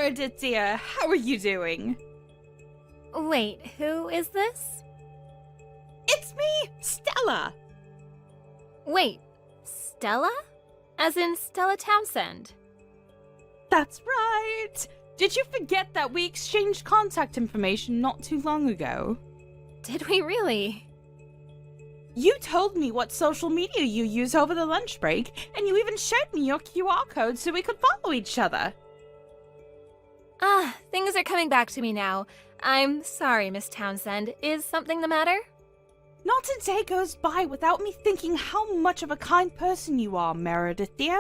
Meredith, dear, how are you doing? Wait, who is this? It's me, Stella! Wait, Stella? As in Stella Townsend? That's right! Did you forget that we exchanged contact information not too long ago? Did we really? You told me what social media you use over the lunch break, and you even showed me your QR code so we could follow each other. Things are coming back to me now. I'm sorry, Miss Townsend. Is something the matter? Not a day goes by without me thinking how much of a kind person you are, Meredith, dear.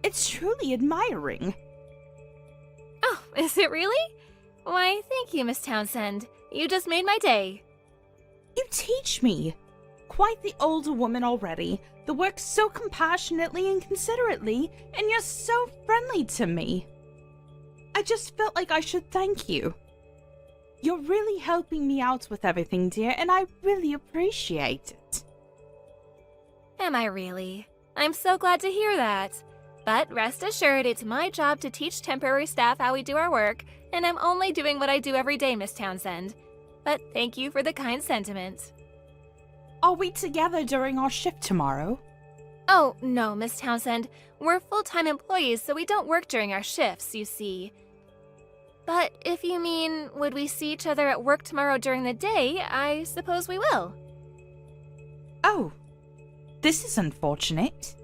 It's truly admiring. Oh, is it really? Why, thank you, Miss Townsend. You just made my day. You teach me. Quite the older woman already, that works so compassionately and considerately, and you're so friendly to me. I just felt like I should thank you. You're really helping me out with everything, dear, and I really appreciate it. Am I really? I'm so glad to hear that. But rest assured, it's my job to teach temporary staff how we do our work, and I'm only doing what I do every day, Miss Townsend. But thank you for the kind sentiment. Are we together during our shift tomorrow? Oh, no, Miss Townsend. We're full-time employees, so we don't work during our shifts, you see. But if you mean, would we see each other at work tomorrow during the day, I suppose we will. Oh, this is unfortunate.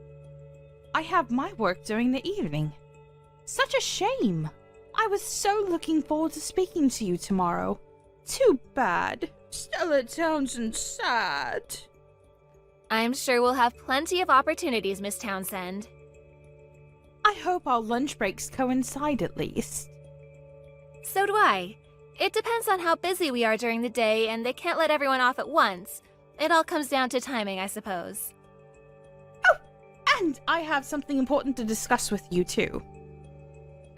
I have my work during the evening. Such a shame. I was so looking forward to speaking to you tomorrow. Too bad. Stella Townsend's sad. I'm sure we'll have plenty of opportunities, Miss Townsend. I hope our lunch breaks coincide at least. So do I. It depends on how busy we are during the day, and they can't let everyone off at once. It all comes down to timing, I suppose. Oh, and I have something important to discuss with you too.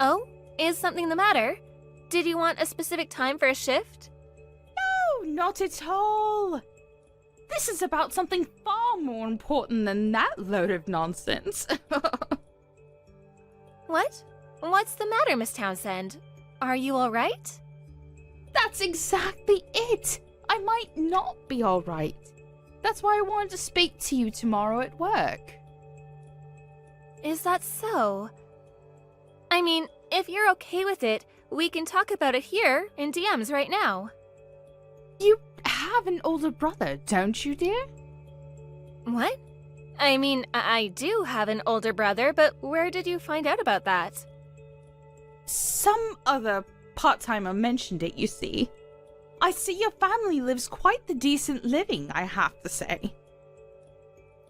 Oh? Is something the matter? Did you want a specific time for a shift? No, not at all. This is about something far more important than that load of nonsense. What? What's the matter, Miss Townsend? Are you all right? That's exactly it. I might not be all right. That's why I wanted to speak to you tomorrow at work. Is that so? I mean, if you're okay with it, we can talk about it here in DMs right now. You have an older brother, don't you, dear? What? I mean, I do have an older brother, but where did you find out about that? Some other part-timer mentioned it, you see. I see your family lives quite the decent living, I have to say.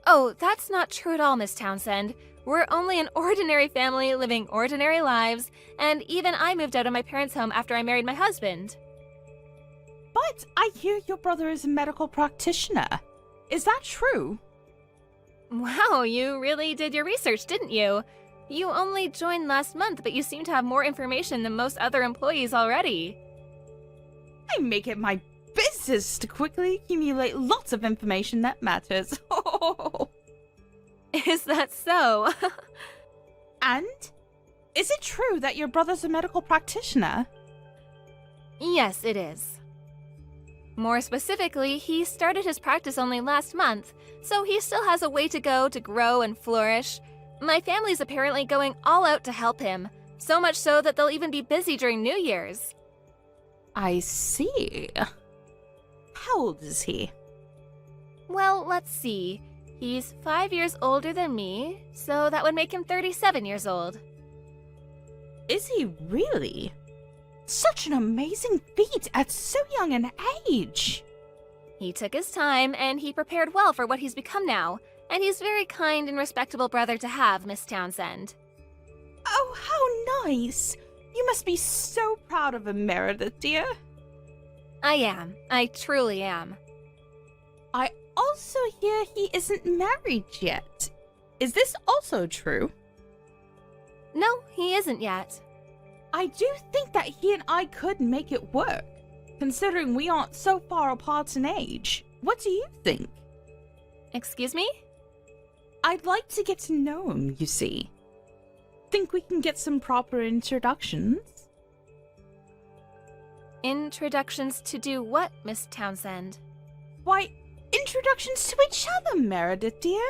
Oh, that's not true at all, Miss Townsend. We're only an ordinary family living ordinary lives, and even I moved out of my parents' home after I married my husband. But I hear your brother is a medical practitioner. Is that true? Wow, you really did your research, didn't you? You only joined last month, but you seem to have more information than most other employees already. I make it my business to quickly accumulate lots of information that matters. Is that so? And? Is it true that your brother's a medical practitioner? Yes, it is. More specifically, he started his practice only last month, so he still has a way to go to grow and flourish. My family's apparently going all out to help him, so much so that they'll even be busy during New Year's. I see. How old is he? Well, let's see. He's 5 years older than me, so that would make him 37 years old. Is he really? Such an amazing feat at so young an age. He took his time, and he prepared well for what he's become now, and he's a very kind and respectable brother to have, Miss Townsend. Oh, how nice! You must be so proud of him, Meredith, dear. I am. I truly am. I also hear he isn't married yet. Is this also true? No, he isn't yet. I do think that he and I could make it work, considering we aren't so far apart in age. What do you think? Excuse me? I'd like to get to know him, you see. Think we can get some proper introductions? Introductions to do what, Miss Townsend? Why, introductions to each other, Meredith, dear.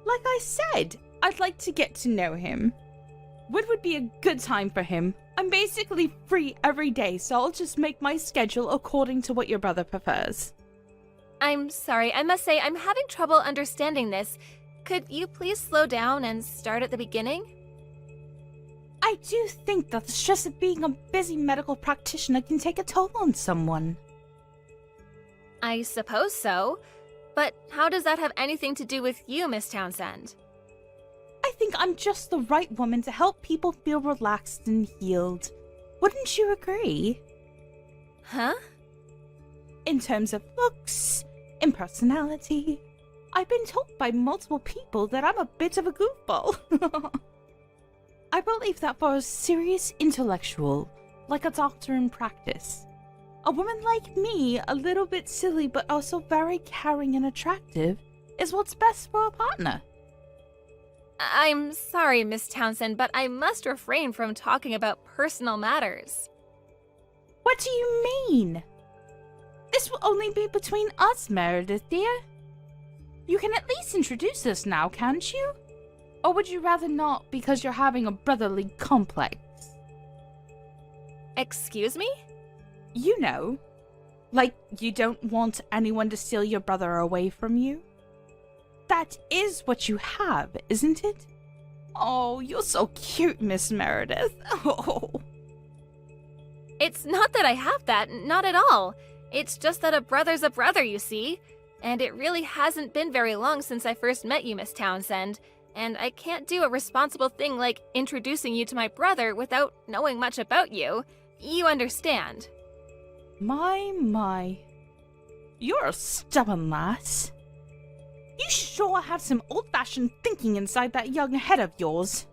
Like I said, I'd like to get to know him. When would be a good time for him? I'm basically free every day, so I'll just make my schedule according to what your brother prefers. I'm sorry, I must say I'm having trouble understanding this. Could you please slow down and start at the beginning? I do think that the stress of being a busy medical practitioner can take a toll on someone. I suppose so. But how does that have anything to do with you, Miss Townsend? I think I'm just the right woman to help people feel relaxed and healed. Wouldn't you agree? Huh? In terms of looks, in personality, I've been told by multiple people that I'm a bit of a goofball. I believe that for a serious intellectual, like a doctor in practice, a woman like me, a little bit silly but also very caring and attractive, is what's best for a partner. I'm sorry, Miss Townsend, but I must refrain from talking about personal matters. What do you mean? This will only be between us, Meredith, dear. You can at least introduce us now, can't you? Or would you rather not because you're having a brotherly complex? Excuse me? You know, like you don't want anyone to steal your brother away from you. That is what you have, isn't it? Oh, you're so cute, Miss Meredith. Oh. It's not that I have that, not at all. It's just that a brother's a brother, you see. And it really hasn't been very long since I first met you, Miss Townsend. And I can't do a responsible thing like introducing you to my brother without knowing much about you. You understand. My. You're a stubborn lass. You sure have some old-fashioned thinking inside that young head of yours.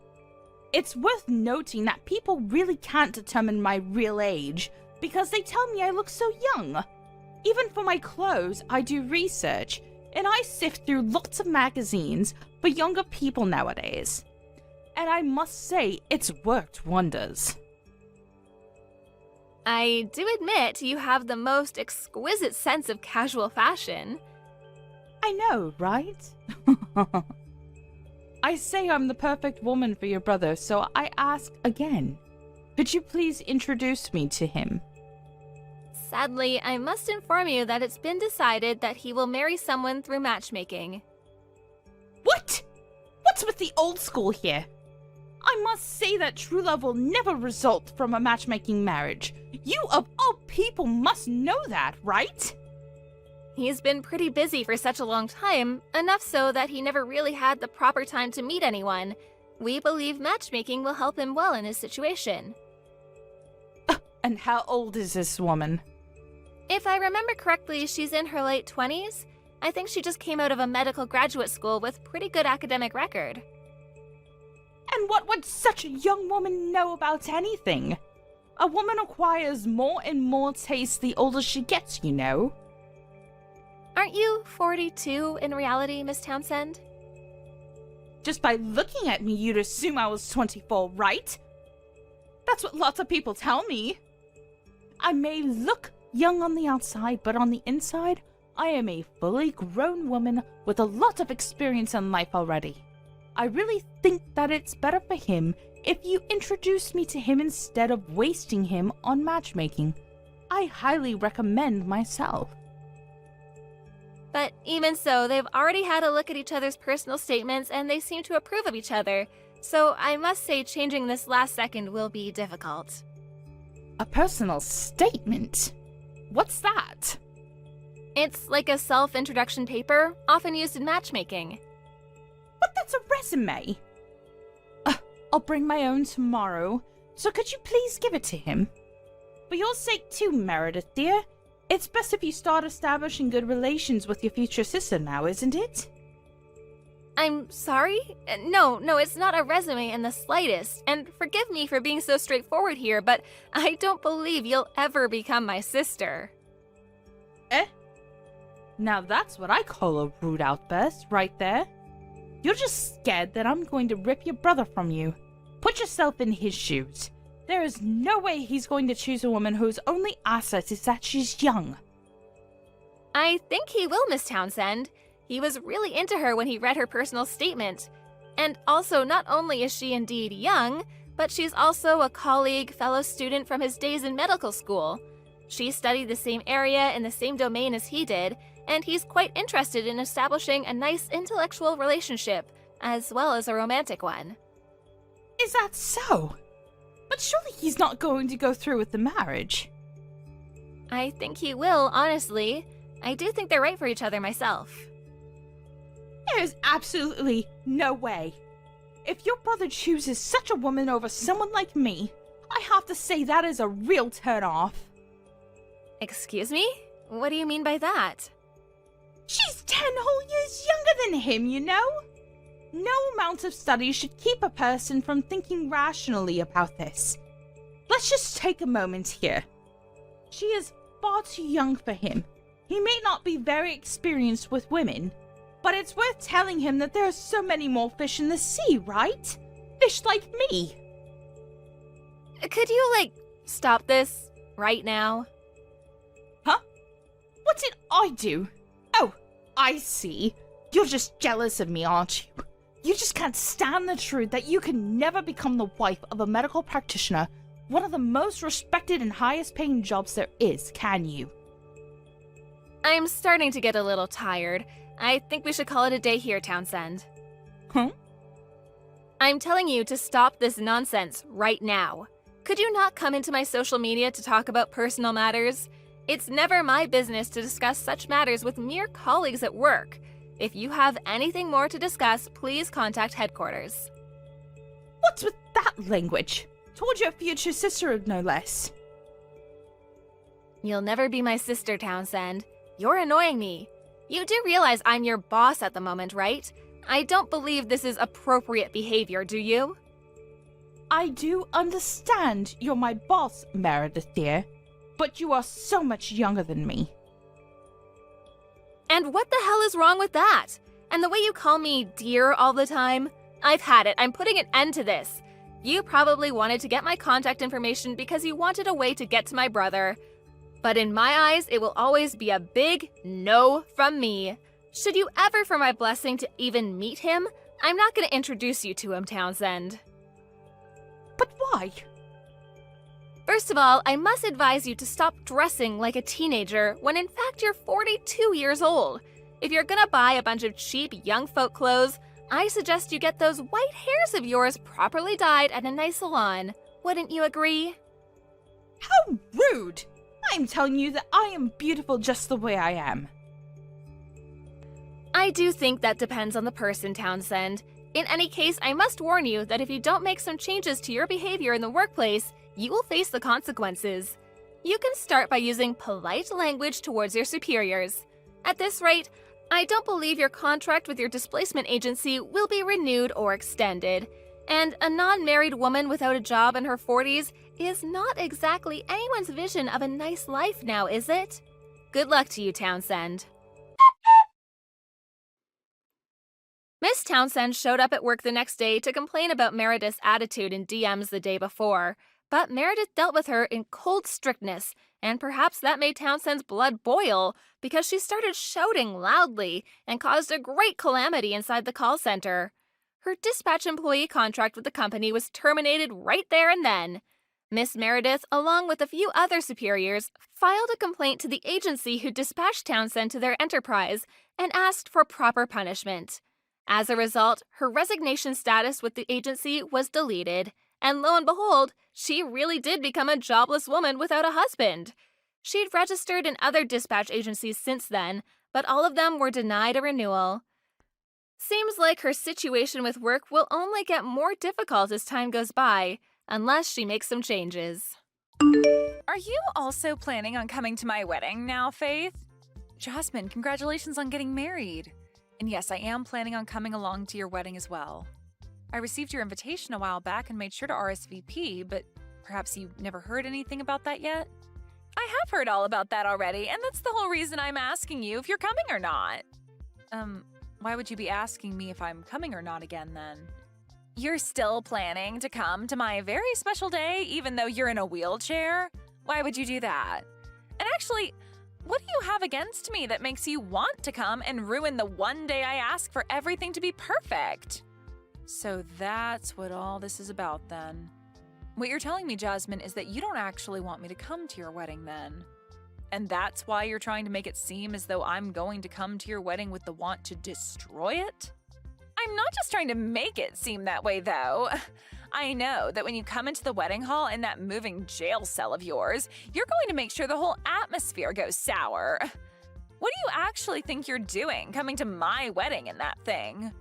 It's worth noting that people really can't determine my real age because they tell me I look so young. Even for my clothes, I do research, and I sift through lots of magazines for younger people nowadays. And I must say, it's worked wonders. I do admit you have the most exquisite sense of casual fashion. I know, right? I say I'm the perfect woman for your brother, so I ask again. Could you please introduce me to him? Sadly, I must inform you that it's been decided that he will marry someone through matchmaking. What? What's with the old school here? I must say that true love will never result from a matchmaking marriage. You of all people must know that, right? He's been pretty busy for such a long time, enough so that he never really had the proper time to meet anyone. We believe matchmaking will help him well in his situation. And how old is this woman? If I remember correctly, she's in her late 20s. I think she just came out of a medical graduate school with pretty good academic record. And what would such a young woman know about anything? A woman acquires more and more taste the older she gets, you know. Aren't you 42 in reality, Miss Townsend? Just by looking at me, you'd assume I was 24, right? That's what lots of people tell me. I may look young on the outside, but on the inside, I am a fully grown woman with a lot of experience in life already. I really think that it's better for him if you introduce me to him instead of wasting him on matchmaking. I highly recommend myself. But even so, they've already had a look at each other's personal statements and they seem to approve of each other. So I must say changing this last second will be difficult. A personal statement? What's that? It's like a self-introduction paper, often used in matchmaking. But that's a resume. I'll bring my own tomorrow, so could you please give it to him? For your sake too, Meredith, dear. It's best if you start establishing good relations with your future sister now, isn't it? I'm sorry? No, it's not a resume in the slightest. And forgive me for being so straightforward here, but I don't believe you'll ever become my sister. Eh? Now that's what I call a rude outburst, right there. You're just scared that I'm going to rip your brother from you. Put yourself in his shoes. There is no way he's going to choose a woman whose only asset is that she's young. I think he will, Miss Townsend. He was really into her when he read her personal statement. And also, not only is she indeed young, but she's also a colleague, fellow student from his days in medical school. She studied the same area in the same domain as he did, and he's quite interested in establishing a nice intellectual relationship, as well as a romantic one. Is that so? But surely he's not going to go through with the marriage. I think he will, honestly. I do think they're right for each other myself. There is absolutely no way. If your brother chooses such a woman over someone like me, I have to say that is a real turn-off. Excuse me? What do you mean by that? She's 10 whole years younger than him, you know? No amount of study should keep a person from thinking rationally about this. Let's just take a moment here. She is far too young for him. He may not be very experienced with women, but it's worth telling him that there are so many more fish in the sea, right? Fish like me. Could you, stop this right now? Huh? What did I do? Oh, I see. You're just jealous of me, aren't you? You just can't stand the truth that you can never become the wife of a medical practitioner, one of the most respected and highest paying jobs there is, can you? I'm starting to get a little tired. I think we should call it a day here, Townsend. Huh? I'm telling you to stop this nonsense right now. Could you not come into my social media to talk about personal matters? It's never my business to discuss such matters with mere colleagues at work. If you have anything more to discuss, please contact headquarters. What's with that language? Told your future sister, no less. You'll never be my sister, Townsend. You're annoying me. You do realize I'm your boss at the moment, right? I don't believe this is appropriate behavior, do you? I do understand you're my boss, Meredith dear, but you are so much younger than me. And what the hell is wrong with that? And the way you call me dear all the time? I've had it. I'm putting an end to this. You probably wanted to get my contact information because you wanted a way to get to my brother. But in my eyes, it will always be a big no from me. Should you ever for my blessing to even meet him, I'm not going to introduce you to him, Townsend. But why? First of all, I must advise you to stop dressing like a teenager when in fact you're 42 years old. If you're gonna buy a bunch of cheap young folk clothes, I suggest you get those white hairs of yours properly dyed at a nice salon. Wouldn't you agree? How rude! I'm telling you that I am beautiful just the way I am. I do think that depends on the person, Townsend. In any case, I must warn you that if you don't make some changes to your behavior in the workplace, you will face the consequences. You can start by using polite language towards your superiors. At this rate, I don't believe your contract with your displacement agency will be renewed or extended. And a non-married woman without a job in her 40s is not exactly anyone's vision of a nice life now, is it? Good luck to you, Townsend. Miss Townsend showed up at work the next day to complain about Meredith's attitude in DMs the day before. But Meredith dealt with her in cold strictness, and perhaps that made Townsend's blood boil because she started shouting loudly and caused a great calamity inside the call center. Her dispatch employee contract with the company was terminated right there and then. Miss Meredith, along with a few other superiors, filed a complaint to the agency who dispatched Townsend to their enterprise and asked for proper punishment. As a result, her resignation status with the agency was deleted. And lo and behold, she really did become a jobless woman without a husband. She'd registered in other dispatch agencies since then, but all of them were denied a renewal. Seems like her situation with work will only get more difficult as time goes by, unless she makes some changes. Are you also planning on coming to my wedding now, Faith? Jasmine, congratulations on getting married. And yes, I am planning on coming along to your wedding as well. I received your invitation a while back and made sure to RSVP, but perhaps you never heard anything about that yet? I have heard all about that already, and that's the whole reason I'm asking you if you're coming or not. Why would you be asking me if I'm coming or not again then? You're still planning to come to my very special day even though you're in a wheelchair? Why would you do that? And actually, what do you have against me that makes you want to come and ruin the one day I ask for everything to be perfect? So that's what all this is about then. What you're telling me, Jasmine, is that you don't actually want me to come to your wedding then. And that's why you're trying to make it seem as though I'm going to come to your wedding with the want to destroy it? I'm not just trying to make it seem that way, though. I know that when you come into the wedding hall in that moving jail cell of yours, you're going to make sure the whole atmosphere goes sour. What do you actually think you're doing coming to my wedding in that thing?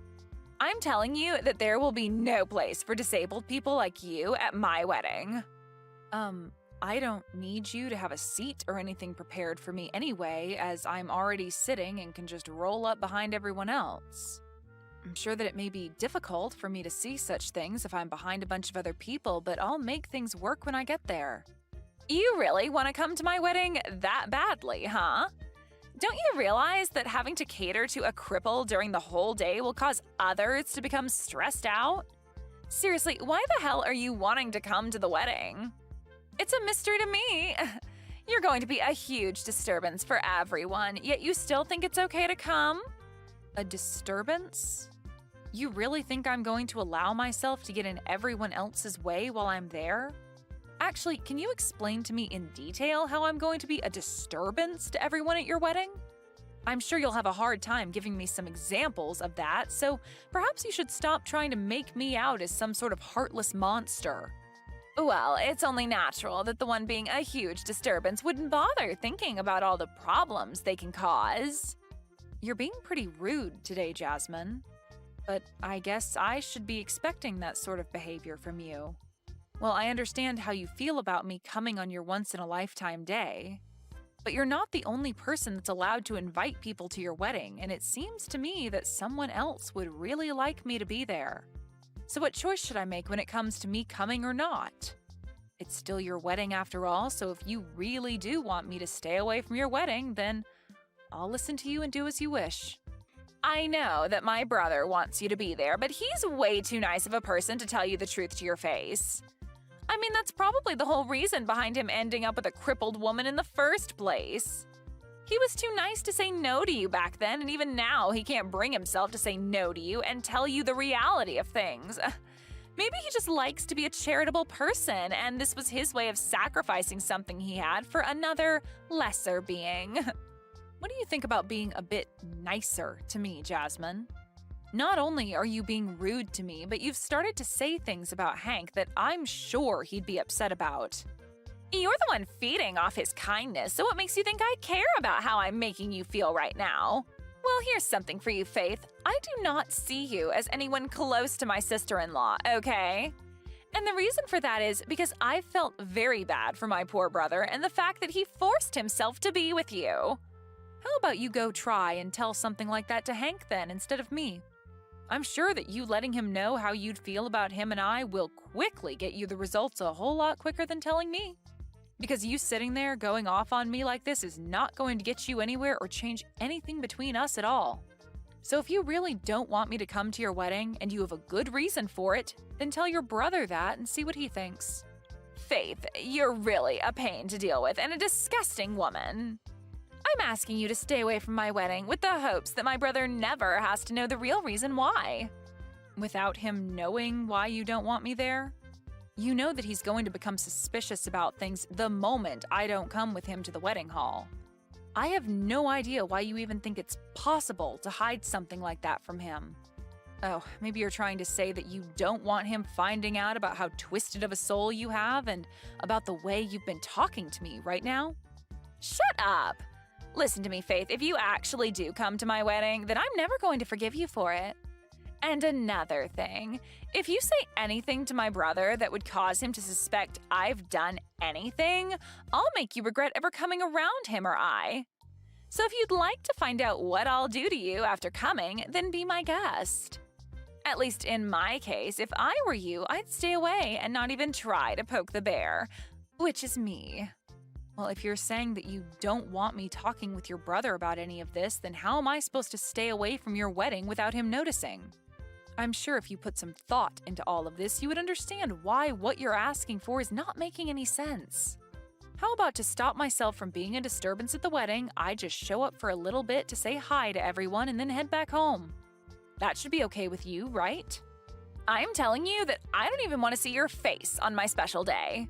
I'm telling you that there will be no place for disabled people like you at my wedding. I don't need you to have a seat or anything prepared for me anyway, as I'm already sitting and can just roll up behind everyone else. I'm sure that it may be difficult for me to see such things if I'm behind a bunch of other people, but I'll make things work when I get there. You really want to come to my wedding that badly, huh? Don't you realize that having to cater to a cripple during the whole day will cause others to become stressed out? Seriously, why the hell are you wanting to come to the wedding? It's a mystery to me. You're going to be a huge disturbance for everyone, yet you still think it's okay to come? A disturbance? You really think I'm going to allow myself to get in everyone else's way while I'm there? Actually, can you explain to me in detail how I'm going to be a disturbance to everyone at your wedding? I'm sure you'll have a hard time giving me some examples of that, so perhaps you should stop trying to make me out as some sort of heartless monster. Well, it's only natural that the one being a huge disturbance wouldn't bother thinking about all the problems they can cause. You're being pretty rude today, Jasmine. But I guess I should be expecting that sort of behavior from you. Well, I understand how you feel about me coming on your once-in-a-lifetime day. But you're not the only person that's allowed to invite people to your wedding, and it seems to me that someone else would really like me to be there. So what choice should I make when it comes to me coming or not? It's still your wedding after all, so if you really do want me to stay away from your wedding, then I'll listen to you and do as you wish. I know that my brother wants you to be there, but he's way too nice of a person to tell you the truth to your face. I mean, that's probably the whole reason behind him ending up with a crippled woman in the first place. He was too nice to say no to you back then, and even now he can't bring himself to say no to you and tell you the reality of things. Maybe he just likes to be a charitable person, and this was his way of sacrificing something he had for another, lesser being. What do you think about being a bit nicer to me, Jasmine? Not only are you being rude to me, but you've started to say things about Hank that I'm sure he'd be upset about. You're the one feeding off his kindness, so what makes you think I care about how I'm making you feel right now? Well, here's something for you, Faith. I do not see you as anyone close to my sister-in-law, okay? And the reason for that is because I felt very bad for my poor brother and the fact that he forced himself to be with you. How about you go try and tell something like that to Hank then instead of me? I'm sure that you letting him know how you'd feel about him and I will quickly get you the results a whole lot quicker than telling me. Because you sitting there going off on me like this is not going to get you anywhere or change anything between us at all. So if you really don't want me to come to your wedding and you have a good reason for it, then tell your brother that and see what he thinks. Faith, you're really a pain to deal with and a disgusting woman. I'm asking you to stay away from my wedding with the hopes that my brother never has to know the real reason why. Without him knowing why you don't want me there? You know that he's going to become suspicious about things the moment I don't come with him to the wedding hall. I have no idea why you even think it's possible to hide something like that from him. Oh, maybe you're trying to say that you don't want him finding out about how twisted of a soul you have and about the way you've been talking to me right now? Shut up! Listen to me, Faith, if you actually do come to my wedding, then I'm never going to forgive you for it. And another thing, if you say anything to my brother that would cause him to suspect I've done anything, I'll make you regret ever coming around him or I. So if you'd like to find out what I'll do to you after coming, then be my guest. At least in my case, if I were you, I'd stay away and not even try to poke the bear, which is me. Well, if you're saying that you don't want me talking with your brother about any of this, then how am I supposed to stay away from your wedding without him noticing? I'm sure if you put some thought into all of this, you would understand why what you're asking for is not making any sense. How about to stop myself from being a disturbance at the wedding, I just show up for a little bit to say hi to everyone and then head back home? That should be okay with you, right? I'm telling you that I don't even want to see your face on my special day.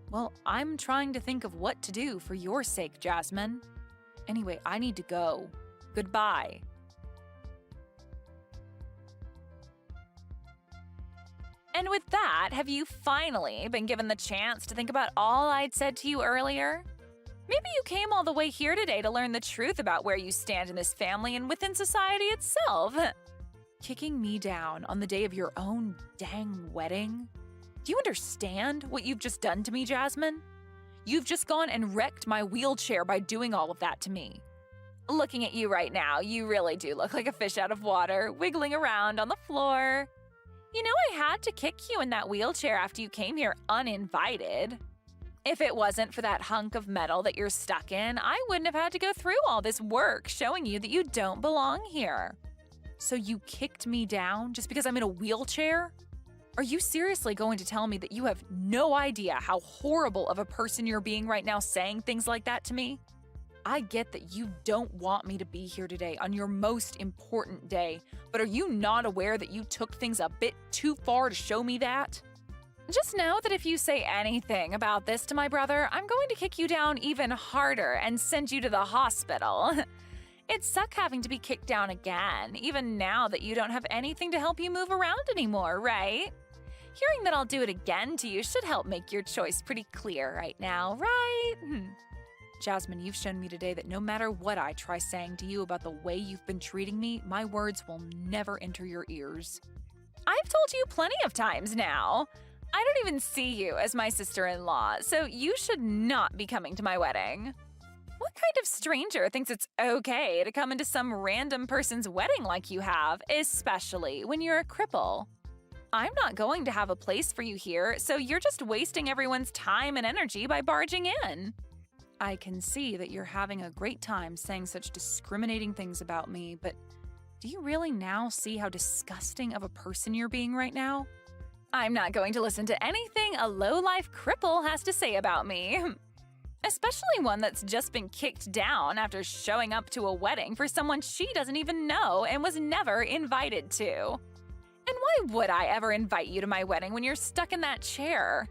Well, I'm trying to think of what to do for your sake, Jasmine. Anyway, I need to go. Goodbye. And with that, have you finally been given the chance to think about all I'd said to you earlier? Maybe you came all the way here today to learn the truth about where you stand in this family and within society itself. Kicking me down on the day of your own dang wedding? Do you understand what you've just done to me, Jasmine? You've just gone and wrecked my wheelchair by doing all of that to me. Looking at you right now, you really do look like a fish out of water, wiggling around on the floor. You know, I had to kick you in that wheelchair after you came here uninvited. If it wasn't for that hunk of metal that you're stuck in, I wouldn't have had to go through all this work showing you that you don't belong here. So you kicked me down just because I'm in a wheelchair? Are you seriously going to tell me that you have no idea how horrible of a person you're being right now saying things like that to me? I get that you don't want me to be here today on your most important day, but are you not aware that you took things a bit too far to show me that? Just know that if you say anything about this to my brother, I'm going to kick you down even harder and send you to the hospital. It'd suck having to be kicked down again, even now that you don't have anything to help you move around anymore, right? Hearing that I'll do it again to you should help make your choice pretty clear right now, right? Jasmine, you've shown me today that no matter what I try saying to you about the way you've been treating me, my words will never enter your ears. I've told you plenty of times now. I don't even see you as my sister-in-law, so you should not be coming to my wedding. What kind of stranger thinks it's okay to come into some random person's wedding like you have, especially when you're a cripple? I'm not going to have a place for you here, so you're just wasting everyone's time and energy by barging in. I can see that you're having a great time saying such discriminating things about me, but do you really now see how disgusting of a person you're being right now? I'm not going to listen to anything a low-life cripple has to say about me. Especially one that's just been kicked down after showing up to a wedding for someone she doesn't even know and was never invited to. And why would I ever invite you to my wedding when you're stuck in that chair?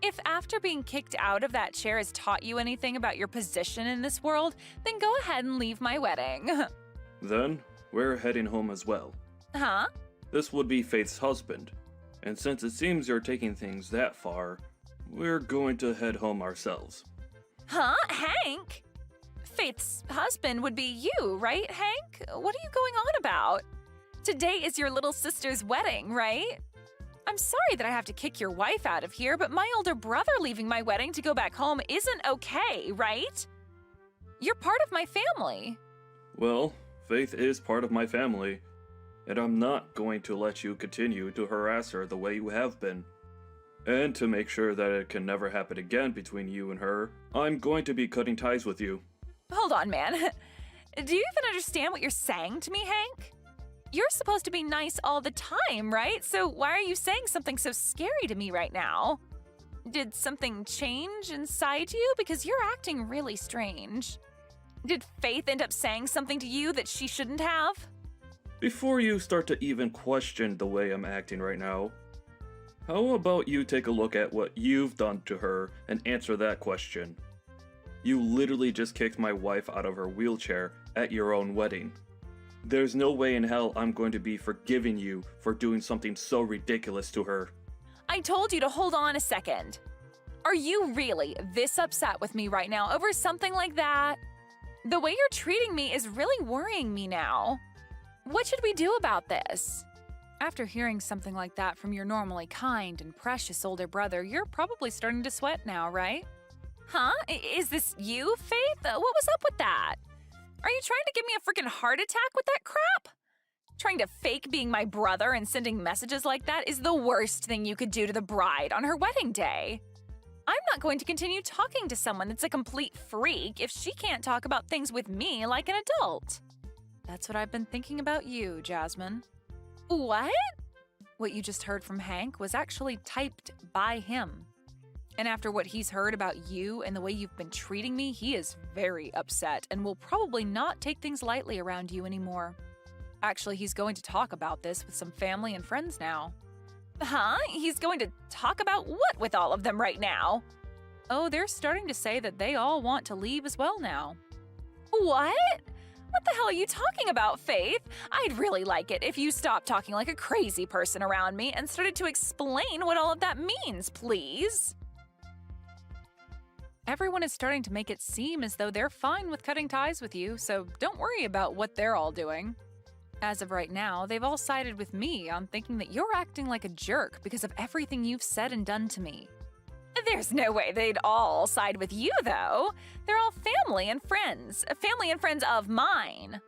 If after being kicked out of that chair has taught you anything about your position in this world, then go ahead and leave my wedding. Then, we're heading home as well. Huh? This would be Faith's husband, and since it seems you're taking things that far, we're going to head home ourselves. Huh? Hank? Faith's husband would be you, right, Hank? What are you going on about? Today is your little sister's wedding, right? I'm sorry that I have to kick your wife out of here, but my older brother leaving my wedding to go back home isn't okay, right? You're part of my family. Well, Faith is part of my family, and I'm not going to let you continue to harass her the way you have been. And to make sure that it can never happen again between you and her, I'm going to be cutting ties with you. Hold on, man. Do you even understand what you're saying to me, Hank? You're supposed to be nice all the time, right? So why are you saying something so scary to me right now? Did something change inside you? Because you're acting really strange. Did Faith end up saying something to you that she shouldn't have? Before you start to even question the way I'm acting right now, how about you take a look at what you've done to her and answer that question? You literally just kicked my wife out of her wheelchair at your own wedding. There's no way in hell I'm going to be forgiving you for doing something so ridiculous to her. I told you to hold on a second. Are you really this upset with me right now over something like that? The way you're treating me is really worrying me now. What should we do about this? After hearing something like that from your normally kind and precious older brother, you're probably starting to sweat now, right? Huh? Is this you, Faith? What was up with that? Are you trying to give me a freaking heart attack with that crap? Trying to fake being my brother and sending messages like that is the worst thing you could do to the bride on her wedding day. I'm not going to continue talking to someone that's a complete freak if she can't talk about things with me like an adult. That's what I've been thinking about you, Jasmine. What? What you just heard from Hank was actually typed by him. And after what he's heard about you and the way you've been treating me, he is very upset and will probably not take things lightly around you anymore. Actually, he's going to talk about this with some family and friends now. Huh? He's going to talk about what with all of them right now? Oh, they're starting to say that they all want to leave as well now. What? What the hell are you talking about, Faith? I'd really like it if you stopped talking like a crazy person around me and started to explain what all of that means, please. Everyone is starting to make it seem as though they're fine with cutting ties with you, so don't worry about what they're all doing. As of right now, they've all sided with me on thinking that you're acting like a jerk because of everything you've said and done to me. There's no way they'd all side with you, though. They're all family and friends of mine.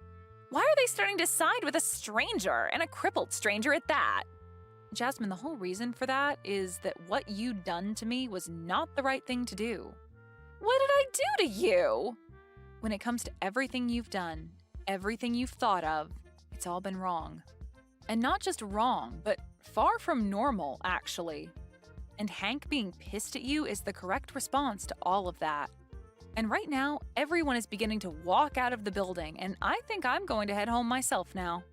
Why are they starting to side with a stranger, and a crippled stranger at that? Jasmine, the whole reason for that is that what you done to me was not the right thing to do. What did I do to you? When it comes to everything you've done, everything you've thought of, it's all been wrong. And not just wrong, but far from normal, actually. And Hank being pissed at you is the correct response to all of that. And right now, everyone is beginning to walk out of the building, and I think I'm going to head home myself now.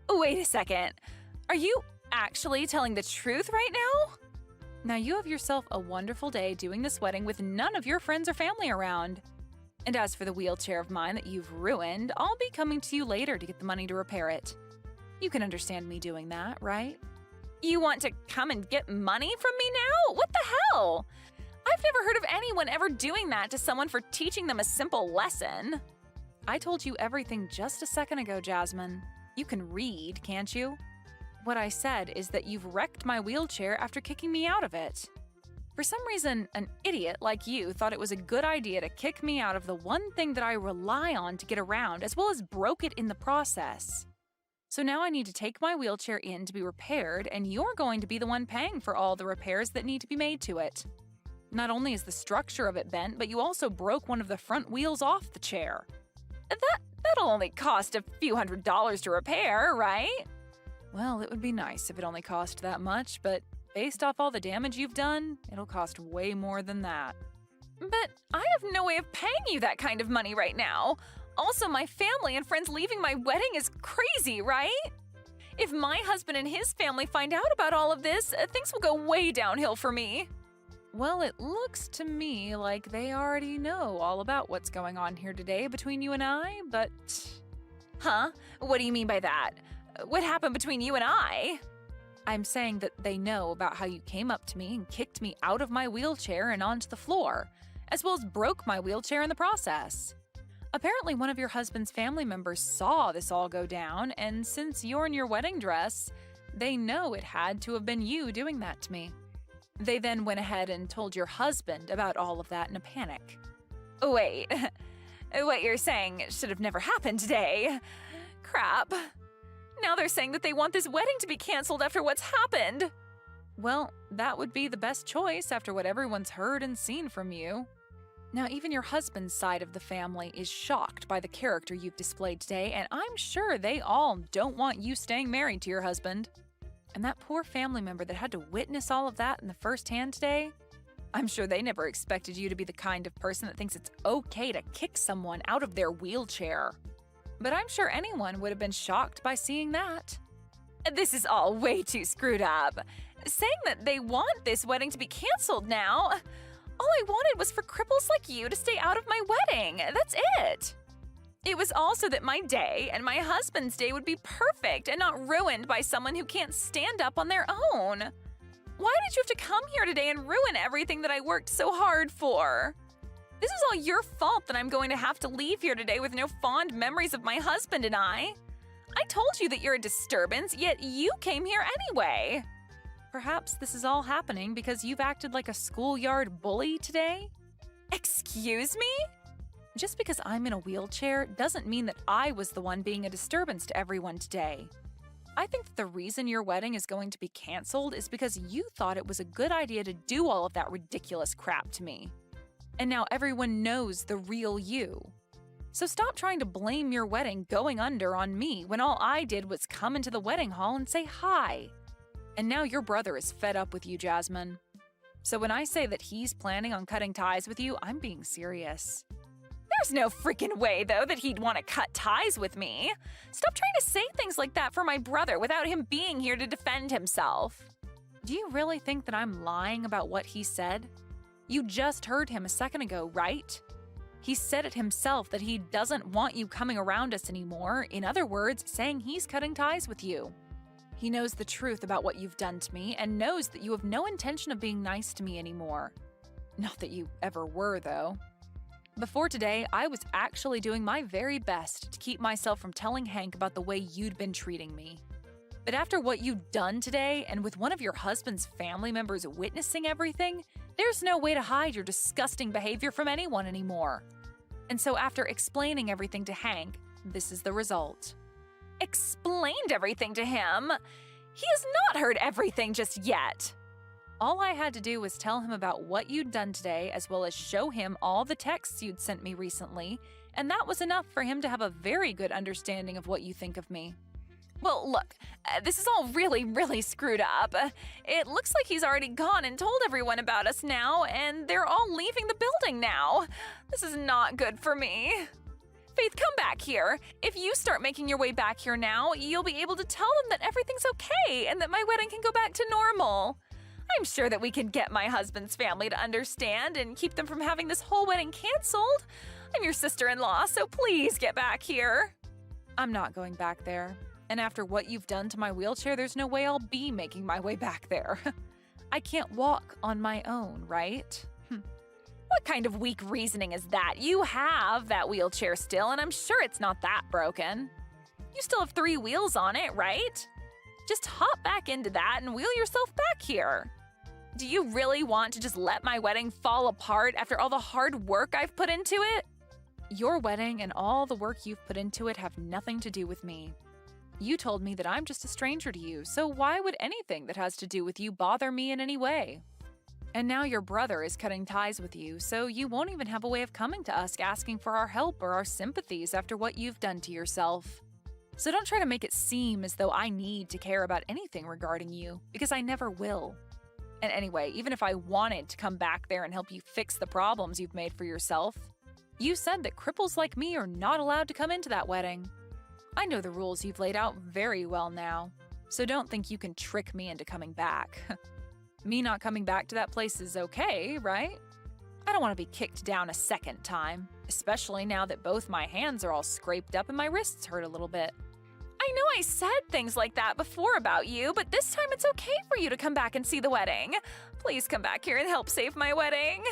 Wait a second. Are you actually telling the truth right now? Now you have yourself a wonderful day doing this wedding with none of your friends or family around. And as for the wheelchair of mine that you've ruined, I'll be coming to you later to get the money to repair it. You can understand me doing that, right? You want to come and get money from me now? What the hell? I've never heard of anyone ever doing that to someone for teaching them a simple lesson. I told you everything just a second ago, Jasmine. You can read, can't you? What I said is that you've wrecked my wheelchair after kicking me out of it. For some reason, an idiot like you thought it was a good idea to kick me out of the one thing that I rely on to get around, as well as broke it in the process. So now I need to take my wheelchair in to be repaired, and you're going to be the one paying for all the repairs that need to be made to it. Not only is the structure of it bent, but you also broke one of the front wheels off the chair. That'll only cost a few $100s to repair, right? Well, it would be nice if it only cost that much, but based off all the damage you've done, it'll cost way more than that. But I have no way of paying you that kind of money right now. Also, my family and friends leaving my wedding is crazy, right? If my husband and his family find out about all of this, things will go way downhill for me. Well, it looks to me like they already know all about what's going on here today between you and I, but... Huh? What do you mean by that? What happened between you and I? I'm saying that they know about how you came up to me and kicked me out of my wheelchair and onto the floor, as well as broke my wheelchair in the process. Apparently, one of your husband's family members saw this all go down, and since you're in your wedding dress, they know it had to have been you doing that to me. They then went ahead and told your husband about all of that in a panic. Wait, what you're saying should have never happened today. Crap. Now they're saying that they want this wedding to be canceled after what's happened. Well, that would be the best choice after what everyone's heard and seen from you. Now, even your husband's side of the family is shocked by the character you've displayed today, and I'm sure they all don't want you staying married to your husband. And that poor family member that had to witness all of that in the first hand today, I'm sure they never expected you to be the kind of person that thinks it's okay to kick someone out of their wheelchair. But I'm sure anyone would have been shocked by seeing that. This is all way too screwed up. Saying that they want this wedding to be canceled now. All I wanted was for cripples like you to stay out of my wedding. That's it. It was also that my day and my husband's day would be perfect and not ruined by someone who can't stand up on their own. Why did you have to come here today and ruin everything that I worked so hard for? This is all your fault that I'm going to have to leave here today with no fond memories of my husband and I. I told you that you're a disturbance, yet you came here anyway. Perhaps this is all happening because you've acted like a schoolyard bully today? Excuse me? Just because I'm in a wheelchair doesn't mean that I was the one being a disturbance to everyone today. I think that the reason your wedding is going to be canceled is because you thought it was a good idea to do all of that ridiculous crap to me. And now everyone knows the real you. So stop trying to blame your wedding going under on me when all I did was come into the wedding hall and say hi. And now your brother is fed up with you, Jasmine. So when I say that he's planning on cutting ties with you, I'm being serious. There's no freaking way, though, that he'd want to cut ties with me. Stop trying to say things like that for my brother without him being here to defend himself. Do you really think that I'm lying about what he said? You just heard him a second ago, right? He said it himself that he doesn't want you coming around us anymore. In other words, saying he's cutting ties with you. He knows the truth about what you've done to me and knows that you have no intention of being nice to me anymore. Not that you ever were, though. Before today, I was actually doing my very best to keep myself from telling Hank about the way you'd been treating me. But after what you've done today, and with one of your husband's family members witnessing everything, there's no way to hide your disgusting behavior from anyone anymore. And so after explaining everything to Hank, this is the result. Explained everything to him? He has not heard everything just yet. All I had to do was tell him about what you'd done today, as well as show him all the texts you'd sent me recently, and that was enough for him to have a very good understanding of what you think of me. Well, look, this is all really screwed up. It looks like he's already gone and told everyone about us now, and they're all leaving the building now. This is not good for me. Faith, come back here. If you start making your way back here now, you'll be able to tell them that everything's okay and that my wedding can go back to normal. I'm sure that we can get my husband's family to understand and keep them from having this whole wedding canceled. I'm your sister-in-law, so please get back here. I'm not going back there. And after what you've done to my wheelchair, there's no way I'll be making my way back there. I can't walk on my own, right? What kind of weak reasoning is that? You have that wheelchair still, and I'm sure it's not that broken. You still have 3 wheels on it, right? Just hop back into that and wheel yourself back here. Do you really want to just let my wedding fall apart after all the hard work I've put into it? Your wedding and all the work you've put into it have nothing to do with me. You told me that I'm just a stranger to you, so why would anything that has to do with you bother me in any way? And now your brother is cutting ties with you, so you won't even have a way of coming to us asking for our help or our sympathies after what you've done to yourself. So don't try to make it seem as though I need to care about anything regarding you, because I never will. And anyway, even if I wanted to come back there and help you fix the problems you've made for yourself, you said that cripples like me are not allowed to come into that wedding. I know the rules you've laid out very well now, so don't think you can trick me into coming back. Me not coming back to that place is okay, right? I don't want to be kicked down a second time, especially now that both my hands are all scraped up and my wrists hurt a little bit. I know I said things like that before about you, but this time it's okay for you to come back and see the wedding. Please come back here and help save my wedding.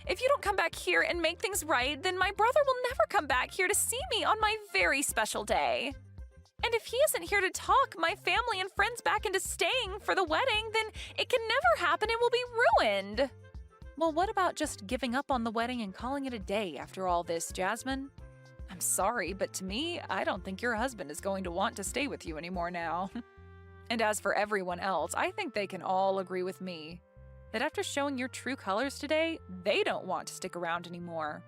If you don't come back here and make things right, then my brother will never come back here to see me on my very special day. And if he isn't here to talk my family and friends back into staying for the wedding, then it can never happen and will be ruined. Well, what about just giving up on the wedding and calling it a day after all this, Jasmine? I'm sorry, but to me, I don't think your husband is going to want to stay with you anymore now. And as for everyone else, I think they can all agree with me that after showing your true colors today, they don't want to stick around anymore.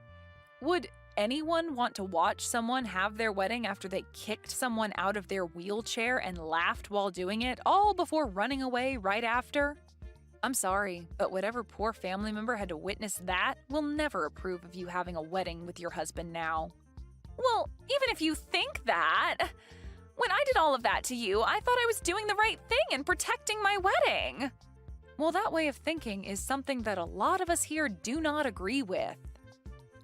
Would anyone want to watch someone have their wedding after they kicked someone out of their wheelchair and laughed while doing it, all before running away right after? I'm sorry, but whatever poor family member had to witness that will never approve of you having a wedding with your husband now. Well, even if you think that, when I did all of that to you, I thought I was doing the right thing and protecting my wedding. Well, that way of thinking is something that a lot of us here do not agree with.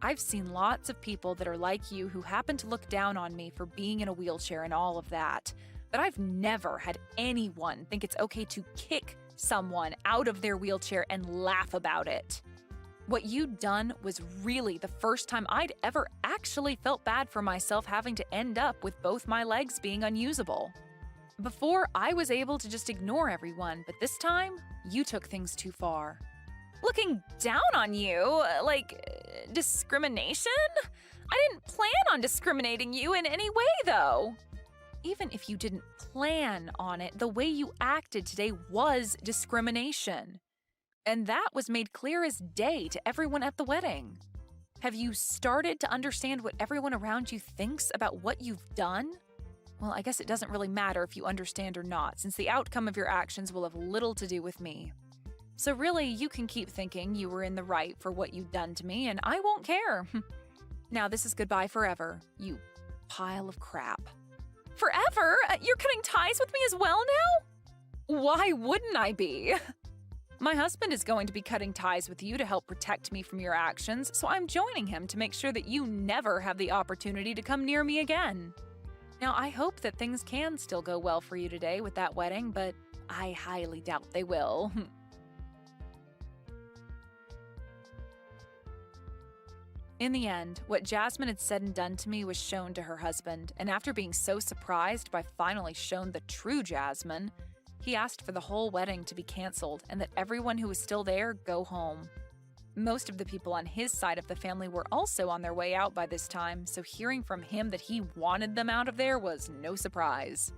I've seen lots of people that are like you who happen to look down on me for being in a wheelchair and all of that, but I've never had anyone think it's okay to kick someone out of their wheelchair and laugh about it. What you'd done was really the first time I'd ever actually felt bad for myself having to end up with both my legs being unusable. Before, I was able to just ignore everyone, but this time, you took things too far. Looking down on you? Like, discrimination? I didn't plan on discriminating you in any way, though. Even if you didn't plan on it, the way you acted today was discrimination. And that was made clear as day to everyone at the wedding. Have you started to understand what everyone around you thinks about what you've done? Well, I guess it doesn't really matter if you understand or not, since the outcome of your actions will have little to do with me. So really, you can keep thinking you were in the right for what you've done to me, and I won't care. Now this is goodbye forever, you pile of crap. Forever? You're cutting ties with me as well now? Why wouldn't I be? My husband is going to be cutting ties with you to help protect me from your actions, so I'm joining him to make sure that you never have the opportunity to come near me again. Now, I hope that things can still go well for you today with that wedding, but I highly doubt they will. In the end, what Jasmine had said and done to me was shown to her husband, and after being so surprised by finally shown the true Jasmine, he asked for the whole wedding to be canceled and that everyone who was still there go home. Most of the people on his side of the family were also on their way out by this time, so hearing from him that he wanted them out of there was no surprise.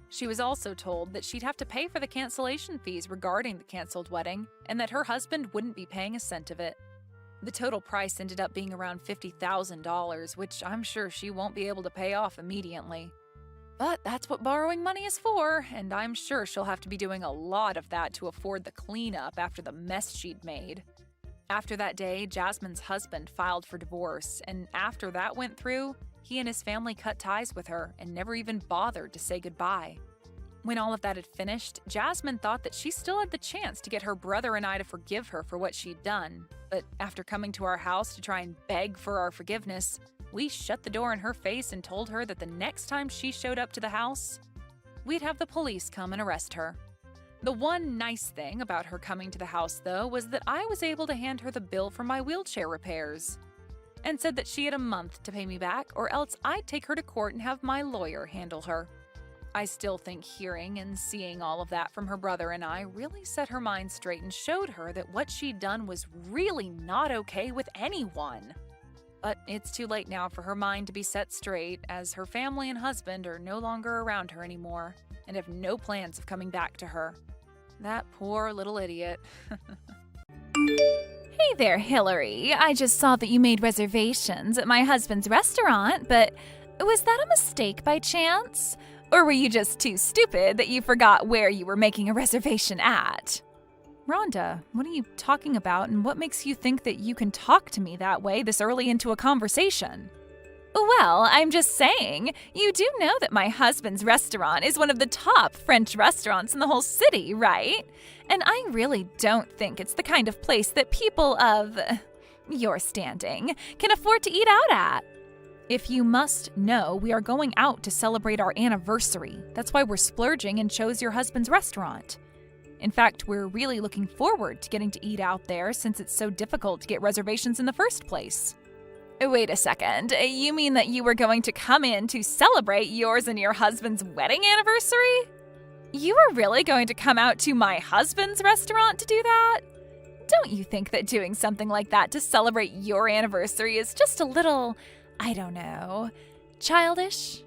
She was also told that she'd have to pay for the cancellation fees regarding the canceled wedding, and that her husband wouldn't be paying a cent of it. The total price ended up being around $50,000, which I'm sure she won't be able to pay off immediately. But that's what borrowing money is for, and I'm sure she'll have to be doing a lot of that to afford the cleanup after the mess she'd made. After that day, Jasmine's husband filed for divorce, and after that went through, he and his family cut ties with her and never even bothered to say goodbye. When all of that had finished, Jasmine thought that she still had the chance to get her brother and I to forgive her for what she'd done. But after coming to our house to try and beg for our forgiveness, we shut the door in her face and told her that the next time she showed up to the house, we'd have the police come and arrest her. The one nice thing about her coming to the house, though, was that I was able to hand her the bill for my wheelchair repairs, and said that she had a month to pay me back, or else I'd take her to court and have my lawyer handle her. I still think hearing and seeing all of that from her brother and I really set her mind straight and showed her that what she'd done was really not okay with anyone. But it's too late now for her mind to be set straight, as her family and husband are no longer around her anymore and have no plans of coming back to her. That poor little idiot. Hey there, Hillary. I just saw that you made reservations at my husband's restaurant, but was that a mistake by chance? Or were you just too stupid that you forgot where you were making a reservation at? Rhonda, what are you talking about, and what makes you think that you can talk to me that way this early into a conversation? Well, I'm just saying, you do know that my husband's restaurant is one of the top French restaurants in the whole city, right? And I really don't think it's the kind of place that people of your standing can afford to eat out at. If you must know, we are going out to celebrate our anniversary. That's why we're splurging and chose your husband's restaurant. In fact, we're really looking forward to getting to eat out there since it's so difficult to get reservations in the first place. Wait a second. You mean that you were going to come in to celebrate yours and your husband's wedding anniversary? You were really going to come out to my husband's restaurant to do that? Don't you think that doing something like that to celebrate your anniversary is just a little, I don't know, childish?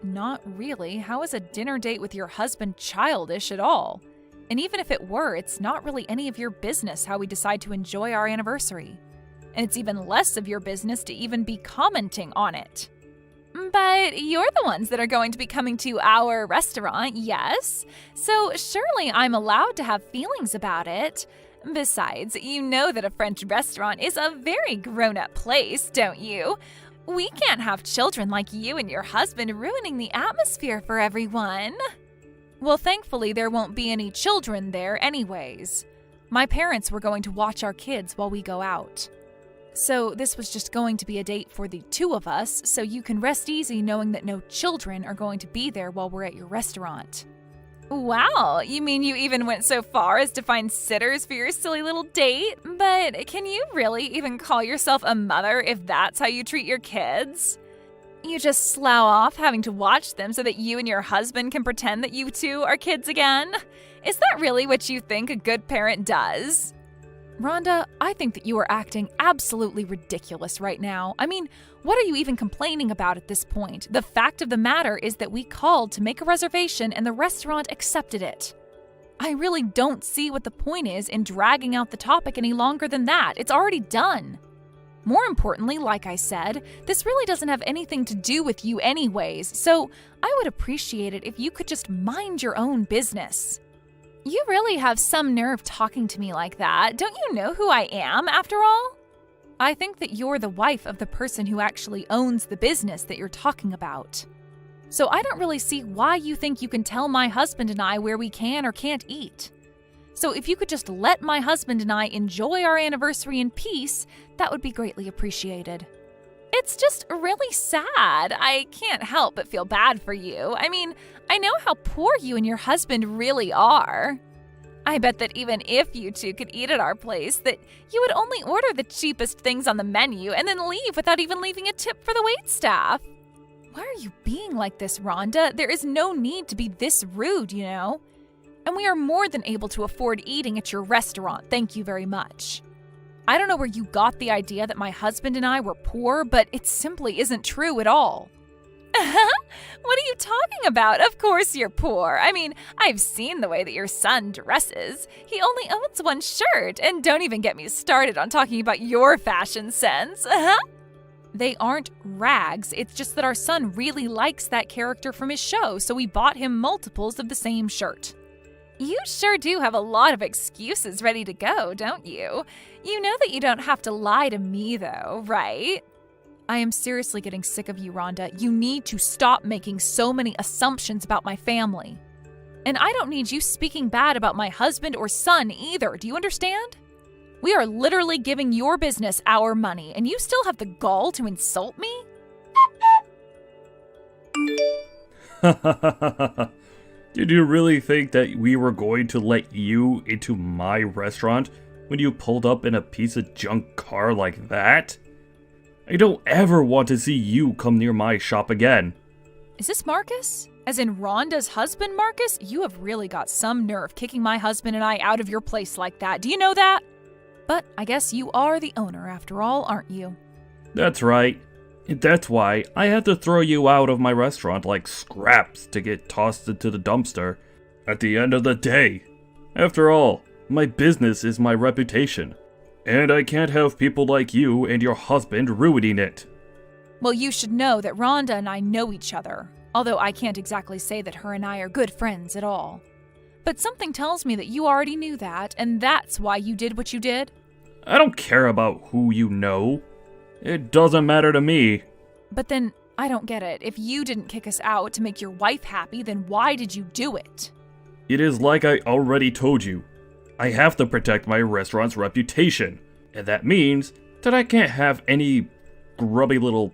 Not really. How is a dinner date with your husband childish at all? And even if it were, it's not really any of your business how we decide to enjoy our anniversary. And it's even less of your business to even be commenting on it. But you're the ones that are going to be coming to our restaurant, yes? So surely I'm allowed to have feelings about it. Besides, you know that a French restaurant is a very grown-up place, don't you? We can't have children like you and your husband ruining the atmosphere for everyone. Well, thankfully, there won't be any children there anyways. My parents were going to watch our kids while we go out. So this was just going to be a date for the two of us, so you can rest easy knowing that no children are going to be there while we're at your restaurant. Wow, you mean you even went so far as to find sitters for your silly little date? But can you really even call yourself a mother if that's how you treat your kids? You just slough off having to watch them so that you and your husband can pretend that you two are kids again? Is that really what you think a good parent does? Rhonda, I think that you are acting absolutely ridiculous right now. I mean, what are you even complaining about at this point? The fact of the matter is that we called to make a reservation and the restaurant accepted it. I really don't see what the point is in dragging out the topic any longer than that. It's already done. More importantly, like I said, this really doesn't have anything to do with you anyways, so I would appreciate it if you could just mind your own business. You really have some nerve talking to me like that. Don't you know who I am, after all? I think that you're the wife of the person who actually owns the business that you're talking about. So I don't really see why you think you can tell my husband and I where we can or can't eat. So if you could just let my husband and I enjoy our anniversary in peace, that would be greatly appreciated. It's just really sad. I can't help but feel bad for you. I mean, I know how poor you and your husband really are. I bet that even if you two could eat at our place, that you would only order the cheapest things on the menu and then leave without even leaving a tip for the waitstaff. Why are you being like this, Rhonda? There is no need to be this rude, you know? And we are more than able to afford eating at your restaurant, thank you very much. I don't know where you got the idea that my husband and I were poor, but it simply isn't true at all. What are you talking about? Of course you're poor. I mean, I've seen the way that your son dresses. He only owns one shirt, and don't even get me started on talking about your fashion sense. They aren't rags, it's just that our son really likes that character from his show, so we bought him multiples of the same shirt. You sure do have a lot of excuses ready to go, don't you? You know that you don't have to lie to me, though, right? I am seriously getting sick of you, Rhonda. You need to stop making so many assumptions about my family. And I don't need you speaking bad about my husband or son either, do you understand? We are literally giving your business our money, and you still have the gall to insult me? Did you really think that we were going to let you into my restaurant when you pulled up in a piece of junk car like that? I don't ever want to see you come near my shop again. Is this Marcus? As in Rhonda's husband, Marcus? You have really got some nerve kicking my husband and I out of your place like that. Do you know that? But I guess you are the owner after all, aren't you? That's right. That's why I had to throw you out of my restaurant like scraps to get tossed into the dumpster at the end of the day. After all, my business is my reputation, and I can't have people like you and your husband ruining it. Well, you should know that Rhonda and I know each other, although I can't exactly say that her and I are good friends at all. But something tells me that you already knew that, and that's why you did what you did. I don't care about who you know. It doesn't matter to me. But then, I don't get it. If you didn't kick us out to make your wife happy, then why did you do it? It is like I already told you. I have to protect my restaurant's reputation. And that means that I can't have any grubby little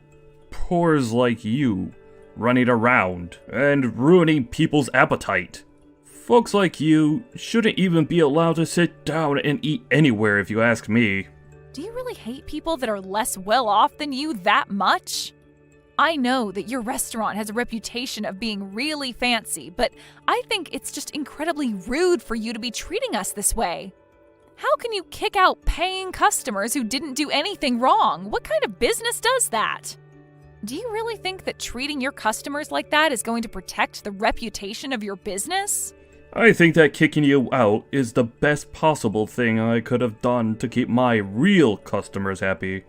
pores like you running around and ruining people's appetite. Folks like you shouldn't even be allowed to sit down and eat anywhere if you ask me. Do you really hate people that are less well off than you that much? I know that your restaurant has a reputation of being really fancy, but I think it's just incredibly rude for you to be treating us this way. How can you kick out paying customers who didn't do anything wrong? What kind of business does that? Do you really think that treating your customers like that is going to protect the reputation of your business? I think that kicking you out is the best possible thing I could have done to keep my real customers happy.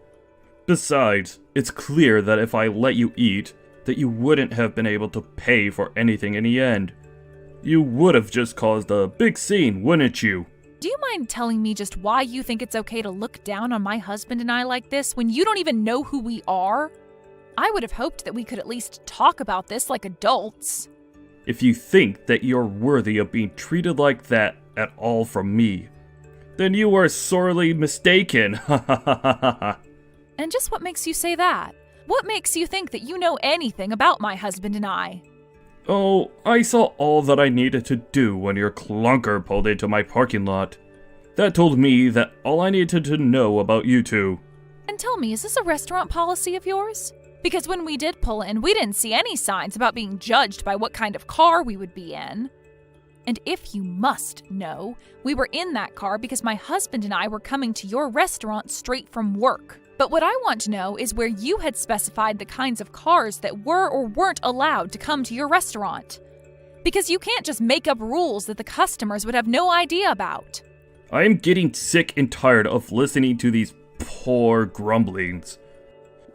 Besides, it's clear that if I let you eat, that you wouldn't have been able to pay for anything in the end. You would have just caused a big scene, wouldn't you? Do you mind telling me just why you think it's okay to look down on my husband and I like this when you don't even know who we are? I would have hoped that we could at least talk about this like adults. If you think that you're worthy of being treated like that at all from me, then you are sorely mistaken. And just what makes you say that? What makes you think that you know anything about my husband and I? Oh, I saw all that I needed to do when your clunker pulled into my parking lot. That told me that all I needed to know about you two. And tell me, is this a restaurant policy of yours? Because when we did pull in, we didn't see any signs about being judged by what kind of car we would be in. And if you must know, we were in that car because my husband and I were coming to your restaurant straight from work. But what I want to know is where you had specified the kinds of cars that were or weren't allowed to come to your restaurant. Because you can't just make up rules that the customers would have no idea about. I am getting sick and tired of listening to these poor grumblings.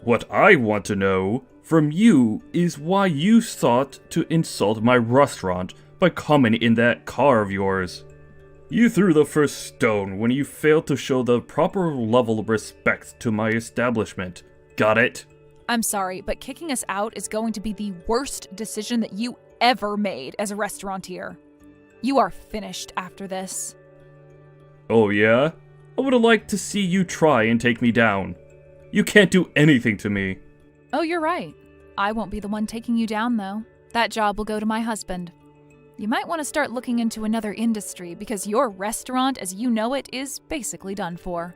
What I want to know from you is why you sought to insult my restaurant by coming in that car of yours. You threw the first stone when you failed to show the proper level of respect to my establishment. Got it? I'm sorry, but kicking us out is going to be the worst decision that you ever made as a restaurateur. You are finished after this. Oh yeah? I would have liked to see you try and take me down. You can't do anything to me. Oh, you're right. I won't be the one taking you down, though. That job will go to my husband. You might want to start looking into another industry because your restaurant, as you know it, is basically done for.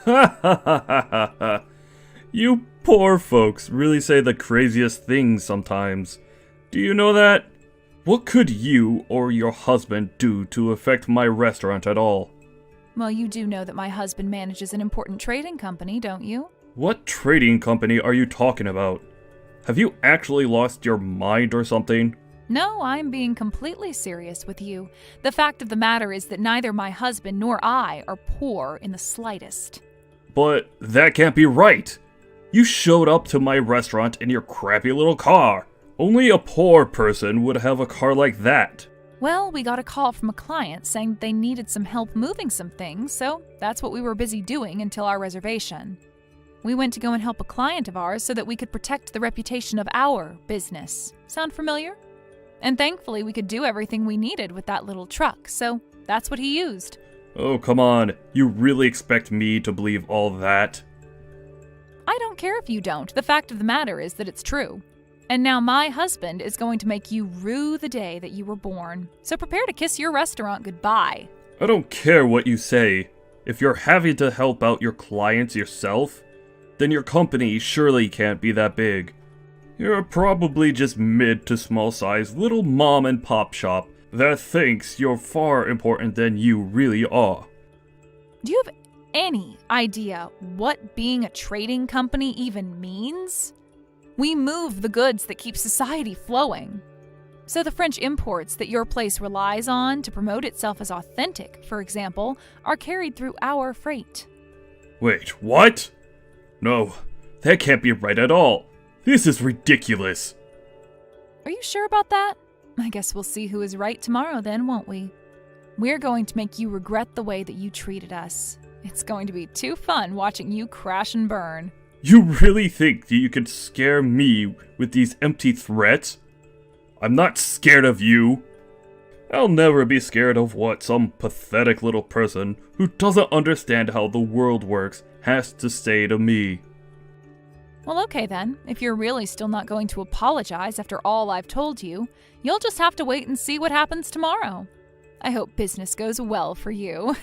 Ha ha ha ha ha. You poor folks really say the craziest things sometimes. Do you know that? What could you or your husband do to affect my restaurant at all? Well, you do know that my husband manages an important trading company, don't you? What trading company are you talking about? Have you actually lost your mind or something? No, I'm being completely serious with you. The fact of the matter is that neither my husband nor I are poor in the slightest. But that can't be right. You showed up to my restaurant in your crappy little car. Only a poor person would have a car like that. Well, we got a call from a client saying that they needed some help moving some things, so that's what we were busy doing until our reservation. We went to go and help a client of ours so that we could protect the reputation of our business. Sound familiar? And thankfully, we could do everything we needed with that little truck, so that's what he used. Oh, come on. You really expect me to believe all that? I don't care if you don't. The fact of the matter is that it's true. And now my husband is going to make you rue the day that you were born. So prepare to kiss your restaurant goodbye. I don't care what you say. If you're having to help out your clients yourself, then your company surely can't be that big. You're probably just mid to small size little mom and pop shop that thinks you're far important than you really are. Do you have any idea what being a trading company even means? We move the goods that keep society flowing. So the French imports that your place relies on to promote itself as authentic, for example, are carried through our freight. Wait, what? No, that can't be right at all. This is ridiculous. Are you sure about that? I guess we'll see who is right tomorrow then, won't we? We're going to make you regret the way that you treated us. It's going to be too fun watching you crash and burn. You really think that you can scare me with these empty threats? I'm not scared of you. I'll never be scared of what some pathetic little person who doesn't understand how the world works has to say to me. Well, okay then. If you're really still not going to apologize after all I've told you, you'll just have to wait and see what happens tomorrow. I hope business goes well for you.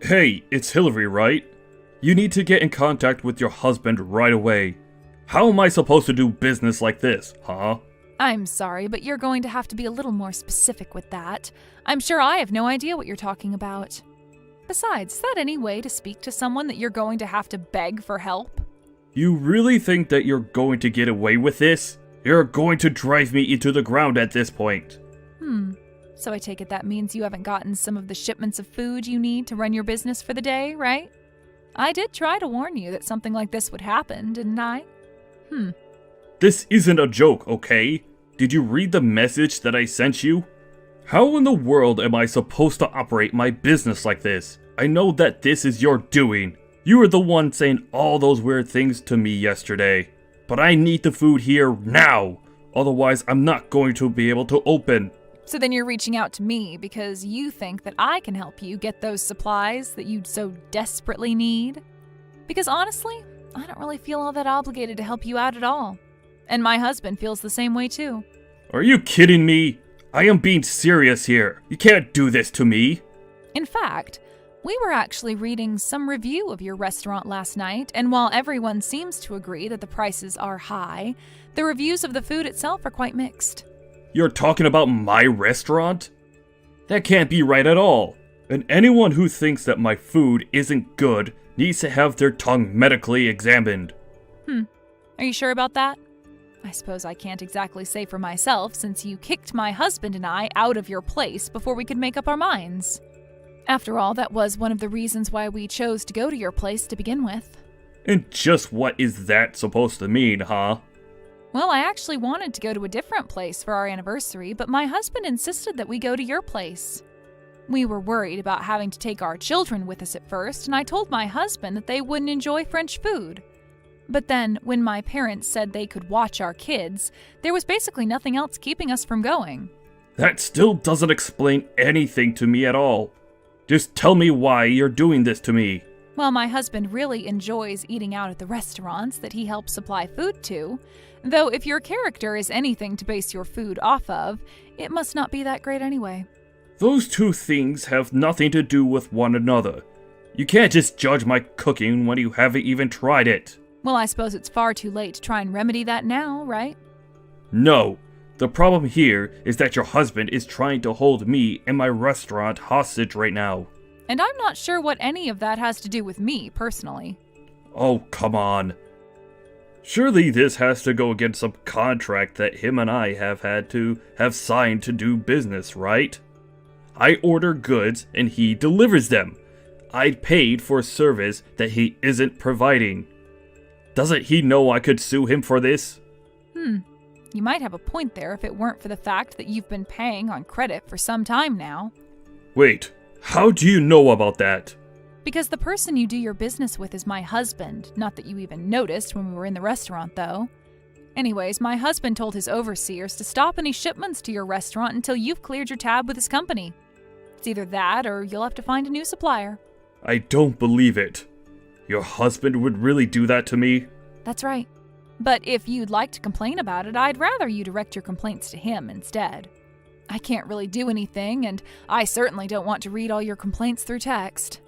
Hey, it's Hillary, right? You need to get in contact with your husband right away. How am I supposed to do business like this, huh? I'm sorry, but you're going to have to be a little more specific with that. I'm sure I have no idea what you're talking about. Besides, is that any way to speak to someone that you're going to have to beg for help? You really think that you're going to get away with this? You're going to drive me into the ground at this point. So I take it that means you haven't gotten some of the shipments of food you need to run your business for the day, right? I did try to warn you that something like this would happen, didn't I? This isn't a joke, okay? Did you read the message that I sent you? How in the world am I supposed to operate my business like this? I know that this is your doing. You were the one saying all those weird things to me yesterday. But I need the food here now. Otherwise, I'm not going to be able to open. So then you're reaching out to me because you think that I can help you get those supplies that you so desperately need? Because honestly, I don't really feel all that obligated to help you out at all. And my husband feels the same way too. Are you kidding me? I am being serious here. You can't do this to me. In fact, we were actually reading some review of your restaurant last night, and while everyone seems to agree that the prices are high, the reviews of the food itself are quite mixed. You're talking about my restaurant? That can't be right at all. And anyone who thinks that my food isn't good needs to have their tongue medically examined. Are you sure about that? I suppose I can't exactly say for myself since you kicked my husband and I out of your place before we could make up our minds. After all, that was one of the reasons why we chose to go to your place to begin with. And just what is that supposed to mean, huh? Well, I actually wanted to go to a different place for our anniversary, but my husband insisted that we go to your place. We were worried about having to take our children with us at first, and I told my husband that they wouldn't enjoy French food. But then, when my parents said they could watch our kids, there was basically nothing else keeping us from going. That still doesn't explain anything to me at all. Just tell me why you're doing this to me. Well, my husband really enjoys eating out at the restaurants that he helps supply food to, though if your character is anything to base your food off of, it must not be that great anyway. Those two things have nothing to do with one another. You can't just judge my cooking when you haven't even tried it. Well, I suppose it's far too late to try and remedy that now, right? No. The problem here is that your husband is trying to hold me and my restaurant hostage right now. And I'm not sure what any of that has to do with me, personally. Oh, come on. Surely this has to go against some contract that him and I have had to have signed to do business, right? I order goods and he delivers them. I paid for a service that he isn't providing. Doesn't he know I could sue him for this? You might have a point there if it weren't for the fact that you've been paying on credit for some time now. Wait, how do you know about that? Because the person you do your business with is my husband. Not that you even noticed when we were in the restaurant, though. Anyways, my husband told his overseers to stop any shipments to your restaurant until you've cleared your tab with his company. It's either that or you'll have to find a new supplier. I don't believe it. Your husband would really do that to me? That's right. But if you'd like to complain about it, I'd rather you direct your complaints to him instead. I can't really do anything, and I certainly don't want to read all your complaints through text.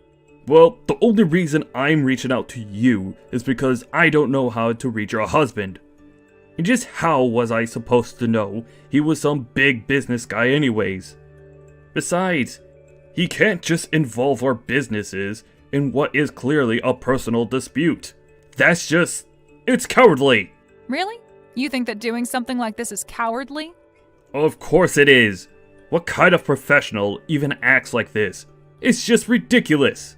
Well, the only reason I'm reaching out to you is because I don't know how to reach your husband. And just how was I supposed to know he was some big business guy anyways? Besides, he can't just involve our businesses in what is clearly a personal dispute. It's cowardly! Really? You think that doing something like this is cowardly? Of course it is. What kind of professional even acts like this? It's just ridiculous.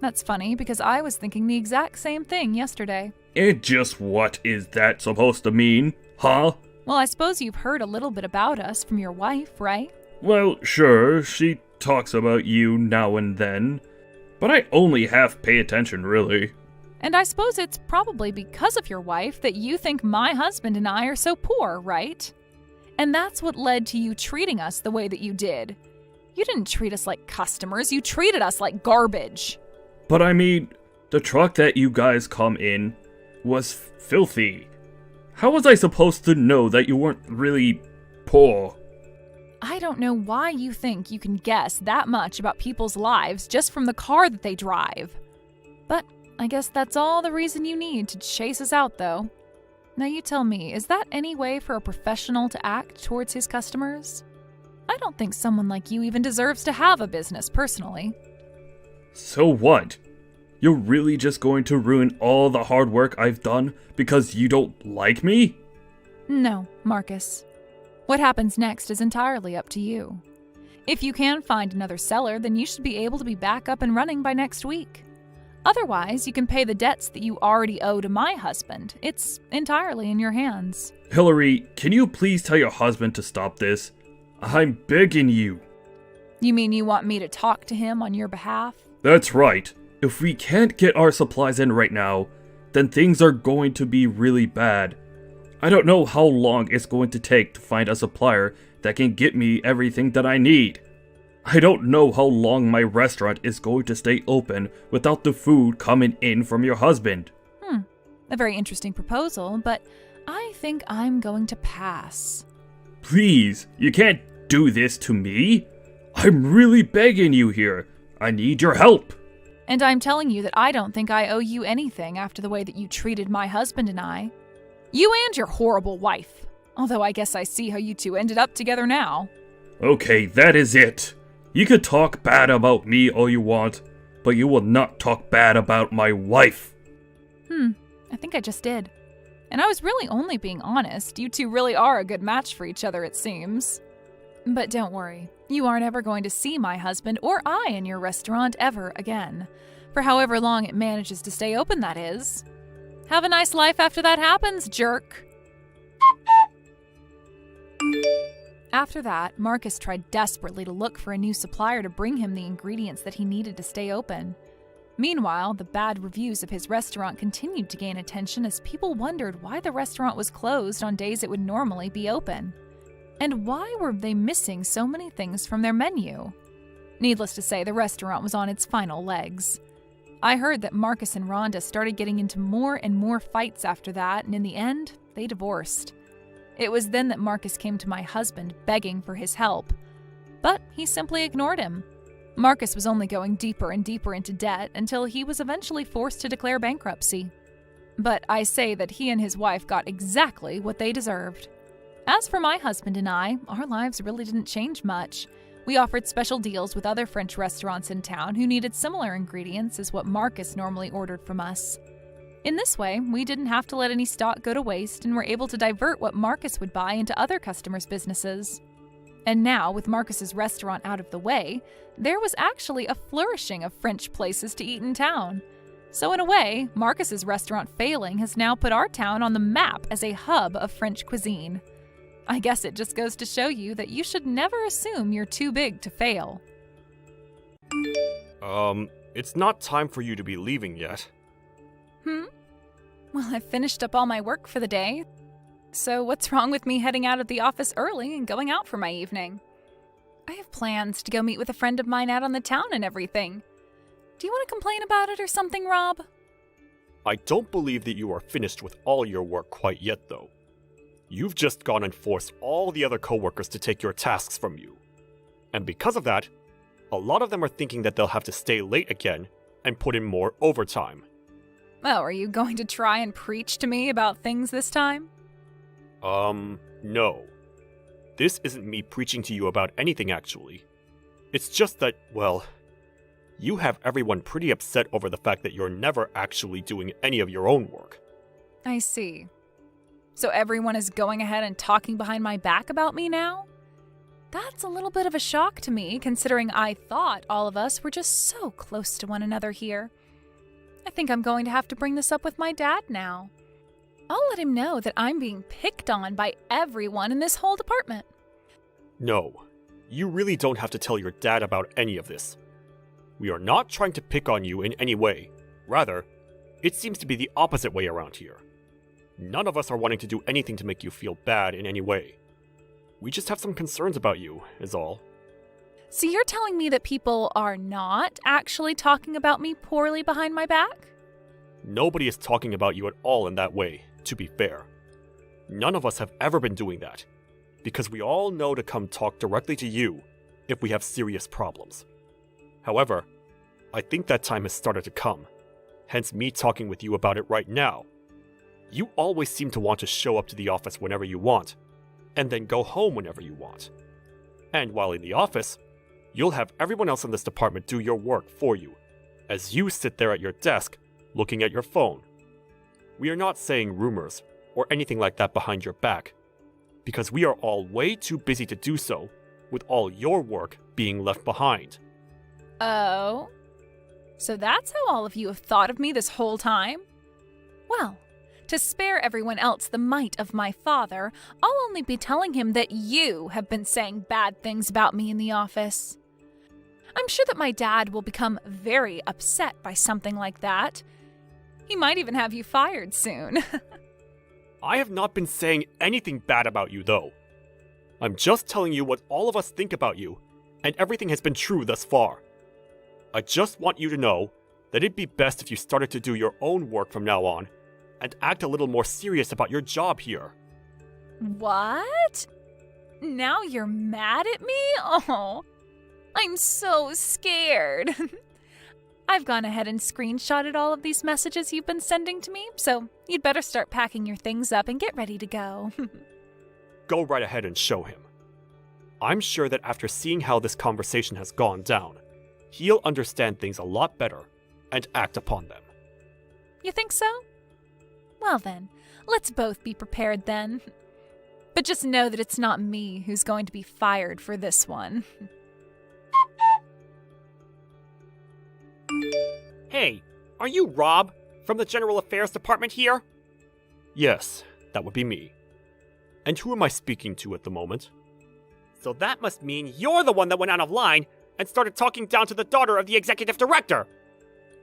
That's funny, because I was thinking the exact same thing yesterday. And just what is that supposed to mean, huh? Well, I suppose you've heard a little bit about us from your wife, right? Well, sure, she talks about you now and then, but I only half pay attention, really. And I suppose it's probably because of your wife that you think my husband and I are so poor, right? And that's what led to you treating us the way that you did. You didn't treat us like customers, you treated us like garbage. But I mean, the truck that you guys come in was filthy. How was I supposed to know that you weren't really poor? I don't know why you think you can guess that much about people's lives just from the car that they drive. But I guess that's all the reason you need to chase us out, though. Now you tell me, is that any way for a professional to act towards his customers? I don't think someone like you even deserves to have a business, personally. So what? You're really just going to ruin all the hard work I've done because you don't like me? No, Marcus. What happens next is entirely up to you. If you can find another seller, then you should be able to be back up and running by next week. Otherwise, you can pay the debts that you already owe to my husband. It's entirely in your hands. Hillary, can you please tell your husband to stop this? I'm begging you. You mean you want me to talk to him on your behalf? That's right. If we can't get our supplies in right now, then things are going to be really bad. I don't know how long it's going to take to find a supplier that can get me everything that I need. I don't know how long my restaurant is going to stay open without the food coming in from your husband. A very interesting proposal, but I think I'm going to pass. Please, you can't do this to me. I'm really begging you here. I need your help. And I'm telling you that I don't think I owe you anything after the way that you treated my husband and I. You and your horrible wife. Although I guess I see how you two ended up together now. Okay, that is it. You can talk bad about me all you want, but you will not talk bad about my wife. I think I just did. And I was really only being honest. You two really are a good match for each other, it seems. But don't worry. You aren't ever going to see my husband or I in your restaurant ever again. For however long it manages to stay open, that is. Have a nice life after that happens, jerk. After that, Marcus tried desperately to look for a new supplier to bring him the ingredients that he needed to stay open. Meanwhile, the bad reviews of his restaurant continued to gain attention as people wondered why the restaurant was closed on days it would normally be open. And why were they missing so many things from their menu? Needless to say, the restaurant was on its final legs. I heard that Marcus and Rhonda started getting into more and more fights after that, and in the end, they divorced. It was then that Marcus came to my husband begging for his help. But he simply ignored him. Marcus was only going deeper and deeper into debt until he was eventually forced to declare bankruptcy. But I say that he and his wife got exactly what they deserved. As for my husband and I, our lives really didn't change much. We offered special deals with other French restaurants in town who needed similar ingredients as what Marcus normally ordered from us. In this way, we didn't have to let any stock go to waste and were able to divert what Marcus would buy into other customers' businesses. And now, with Marcus's restaurant out of the way, there was actually a flourishing of French places to eat in town. So in a way, Marcus's restaurant failing has now put our town on the map as a hub of French cuisine. I guess it just goes to show you that you should never assume you're too big to fail. It's not time for you to be leaving yet. Well, I've finished up all my work for the day. So what's wrong with me heading out of the office early and going out for my evening? I have plans to go meet with a friend of mine out on the town and everything. Do you want to complain about it or something, Rob? I don't believe that you are finished with all your work quite yet, though. You've just gone and forced all the other coworkers to take your tasks from you. And because of that, a lot of them are thinking that they'll have to stay late again and put in more overtime. Oh, are you going to try and preach to me about things this time? No. This isn't me preaching to you about anything, actually. It's just that, well, you have everyone pretty upset over the fact that you're never actually doing any of your own work. I see. So everyone is going ahead and talking behind my back about me now? That's a little bit of a shock to me, considering I thought all of us were just so close to one another here. I think I'm going to have to bring this up with my dad now. I'll let him know that I'm being picked on by everyone in this whole department. No, you really don't have to tell your dad about any of this. We are not trying to pick on you in any way. Rather, it seems to be the opposite way around here. None of us are wanting to do anything to make you feel bad in any way. We just have some concerns about you, is all. So you're telling me that people are not actually talking about me poorly behind my back? Nobody is talking about you at all in that way, to be fair. None of us have ever been doing that, because we all know to come talk directly to you if we have serious problems. However, I think that time has started to come, hence me talking with you about it right now. You always seem to want to show up to the office whenever you want, and then go home whenever you want. And while in the office, you'll have everyone else in this department do your work for you, as you sit there at your desk, looking at your phone. We are not saying rumors or anything like that behind your back, because we are all way too busy to do so, with all your work being left behind. Oh? So that's how all of you have thought of me this whole time? Well, to spare everyone else the might of my father, I'll only be telling him that you have been saying bad things about me in the office. I'm sure that my dad will become very upset by something like that. He might even have you fired soon. I have not been saying anything bad about you, though. I'm just telling you what all of us think about you, and everything has been true thus far. I just want you to know that it'd be best if you started to do your own work from now on, and act a little more serious about your job here. What? Now you're mad at me? Oh, I'm so scared. I've gone ahead and screenshotted all of these messages you've been sending to me, so you'd better start packing your things up and get ready to go. Go right ahead and show him. I'm sure that after seeing how this conversation has gone down, he'll understand things a lot better and act upon them. You think so? Well then, let's both be prepared then. But just know that it's not me who's going to be fired for this one. Hey, are you Rob from the General Affairs Department here? Yes, that would be me. And who am I speaking to at the moment? So that must mean you're the one that went out of line and started talking down to the daughter of the executive director.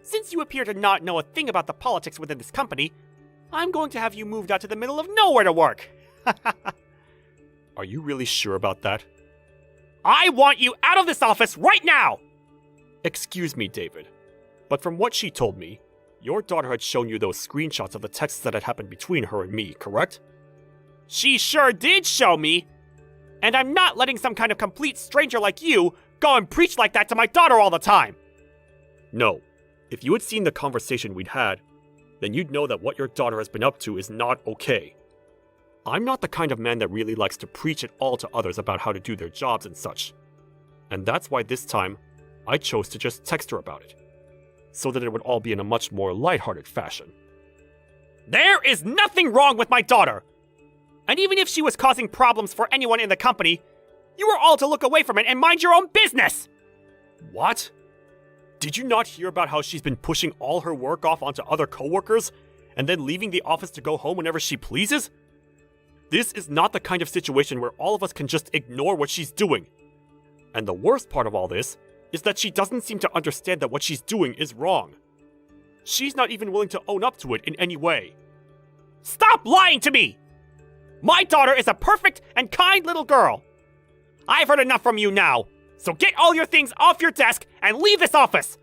Since you appear to not know a thing about the politics within this company, I'm going to have you moved out to the middle of nowhere to work. Are you really sure about that? I want you out of this office right now! Excuse me, David, but from what she told me, your daughter had shown you those screenshots of the texts that had happened between her and me, correct? She sure did show me! And I'm not letting some kind of complete stranger like you go and preach like that to my daughter all the time! No. If you had seen the conversation we'd had, then you'd know that what your daughter has been up to is not okay. I'm not the kind of man that really likes to preach at all to others about how to do their jobs and such. And that's why this time, I chose to just text her about it, so that it would all be in a much more lighthearted fashion. There is nothing wrong with my daughter! And even if she was causing problems for anyone in the company, you were all to look away from it and mind your own business! What? Did you not hear about how she's been pushing all her work off onto other coworkers, and then leaving the office to go home whenever she pleases? This is not the kind of situation where all of us can just ignore what she's doing. And the worst part of all this is that she doesn't seem to understand that what she's doing is wrong. She's not even willing to own up to it in any way. Stop lying to me! My daughter is a perfect and kind little girl. I've heard enough from you now, so get all your things off your desk and leave this office.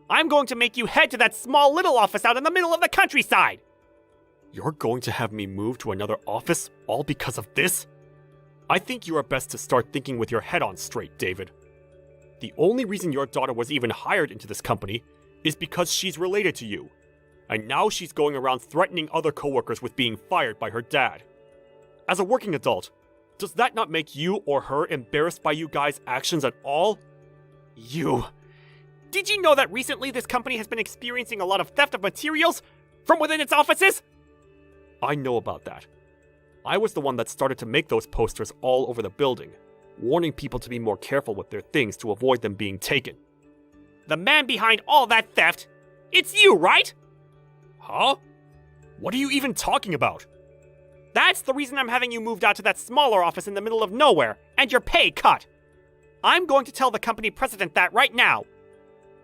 I'm going to make you head to that small little office out in the middle of the countryside. You're going to have me move to another office all because of this? I think you are best to start thinking with your head on straight, David. The only reason your daughter was even hired into this company is because she's related to you. And now she's going around threatening other coworkers with being fired by her dad. As a working adult, does that not make you or her embarrassed by you guys' actions at all? You. Did you know that recently this company has been experiencing a lot of theft of materials from within its offices? I know about that. I was the one that started to make those posters all over the building, warning people to be more careful with their things to avoid them being taken. The man behind all that theft, it's you, right? Huh? What are you even talking about? That's the reason I'm having you moved out to that smaller office in the middle of nowhere, and your pay cut. I'm going to tell the company president that right now.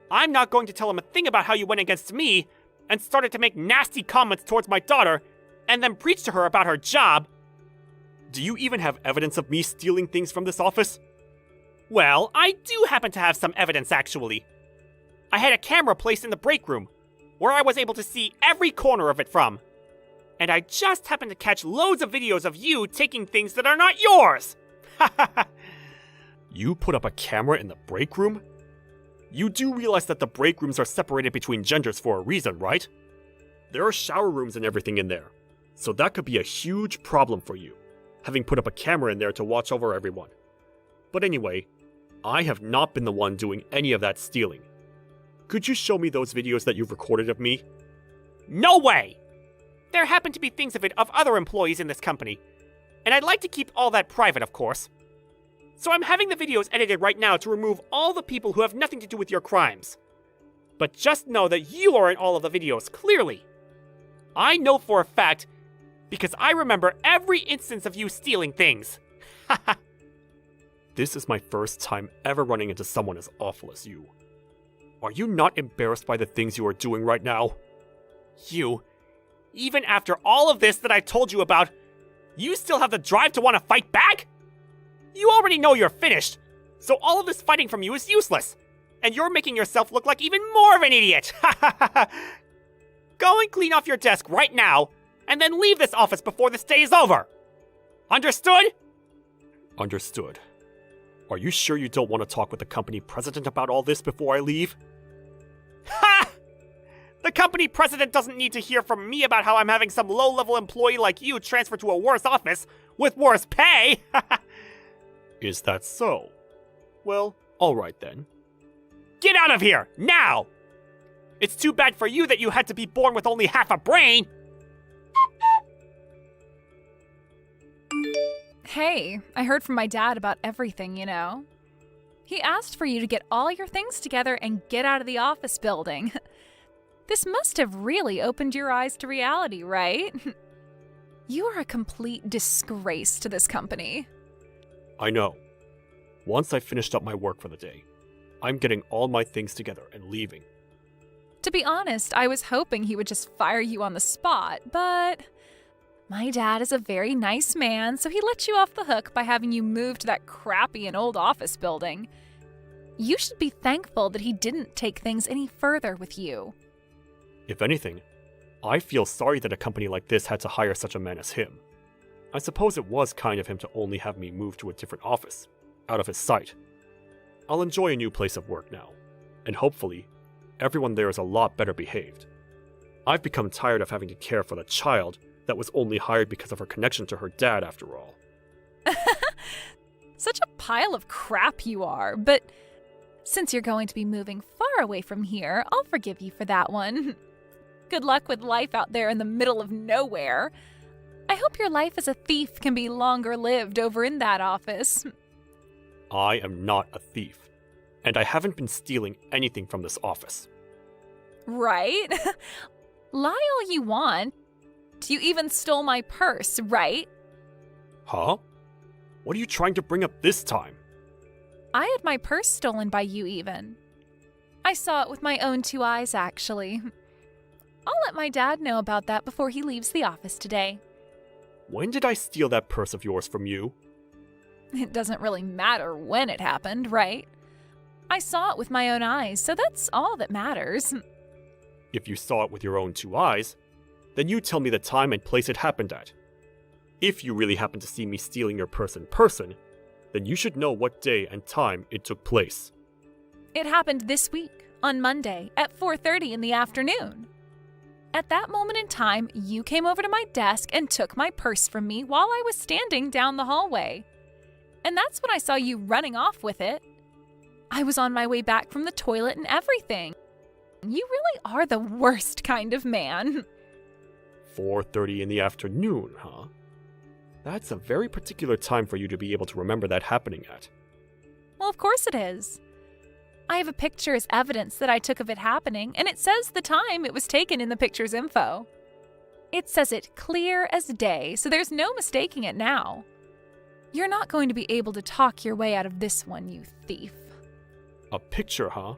I'm not going to tell him a thing about how you went against me, and started to make nasty comments towards my daughter, and then preach to her about her job. Do you even have evidence of me stealing things from this office? Well, I do happen to have some evidence, actually. I had a camera placed in the break room, where I was able to see every corner of it from. And I just happened to catch loads of videos of you taking things that are not yours! You put up a camera in the break room? You do realize that the break rooms are separated between genders for a reason, right? There are shower rooms and everything in there, so that could be a huge problem for you, having put up a camera in there to watch over everyone. But anyway, I have not been the one doing any of that stealing. Could you show me those videos that you've recorded of me? No way! There happen to be things of it of other employees in this company, and I'd like to keep all that private, of course. So I'm having the videos edited right now to remove all the people who have nothing to do with your crimes. But just know that you are in all of the videos, clearly. I know for a fact, because I remember every instance of you stealing things. This is my first time ever running into someone as awful as you. Are you not embarrassed by the things you are doing right now? You... Even after all of this that I've told you about, you still have the drive to want to fight back? You already know you're finished, so all of this fighting from you is useless, and you're making yourself look like even more of an idiot. Go and clean off your desk right now, and then leave this office before this day is over. Understood? Understood. Are you sure you don't want to talk with the company president about all this before I leave? Ha! The company president doesn't need to hear from me about how I'm having some low-level employee like you transferred to a worse office with worse pay. Is that so? Well, alright then. Get out of here, now! It's too bad for you that you had to be born with only half a brain! Hey, I heard from my dad about everything, you know. He asked for you to get all your things together and get out of the office building. This must have really opened your eyes to reality, right? You are a complete disgrace to this company. I know. Once I finished up my work for the day, I'm getting all my things together and leaving. To be honest, I was hoping he would just fire you on the spot, but my dad is a very nice man, so he let you off the hook by having you move to that crappy and old office building. You should be thankful that he didn't take things any further with you. If anything, I feel sorry that a company like this had to hire such a man as him. I suppose it was kind of him to only have me move to a different office, out of his sight. I'll enjoy a new place of work now, and hopefully, everyone there is a lot better behaved. I've become tired of having to care for the child that was only hired because of her connection to her dad after all. Such a pile of crap you are, but since you're going to be moving far away from here, I'll forgive you for that one. Good luck with life out there in the middle of nowhere. I hope your life as a thief can be longer lived over in that office. I am not a thief, and I haven't been stealing anything from this office. Right? Lie all you want. You even stole my purse, right? Huh? What are you trying to bring up this time? I had my purse stolen by you even. I saw it with my own 2 eyes, actually. I'll let my dad know about that before he leaves the office today. When did I steal that purse of yours from you? It doesn't really matter when it happened, right? I saw it with my own eyes, so that's all that matters. If you saw it with your own 2 eyes, then you tell me the time and place it happened at. If you really happen to see me stealing your purse in person, then you should know what day and time it took place. It happened this week, on Monday, at 4:30 in the afternoon. At that moment in time, you came over to my desk and took my purse from me while I was standing down the hallway. And that's when I saw you running off with it. I was on my way back from the toilet and everything. You really are the worst kind of man. 4:30 in the afternoon, huh? That's a very particular time for you to be able to remember that happening at. Well, of course it is. I have a picture as evidence that I took of it happening, and it says the time it was taken in the picture's info. It says it clear as day, so there's no mistaking it now. You're not going to be able to talk your way out of this one, you thief. A picture, huh?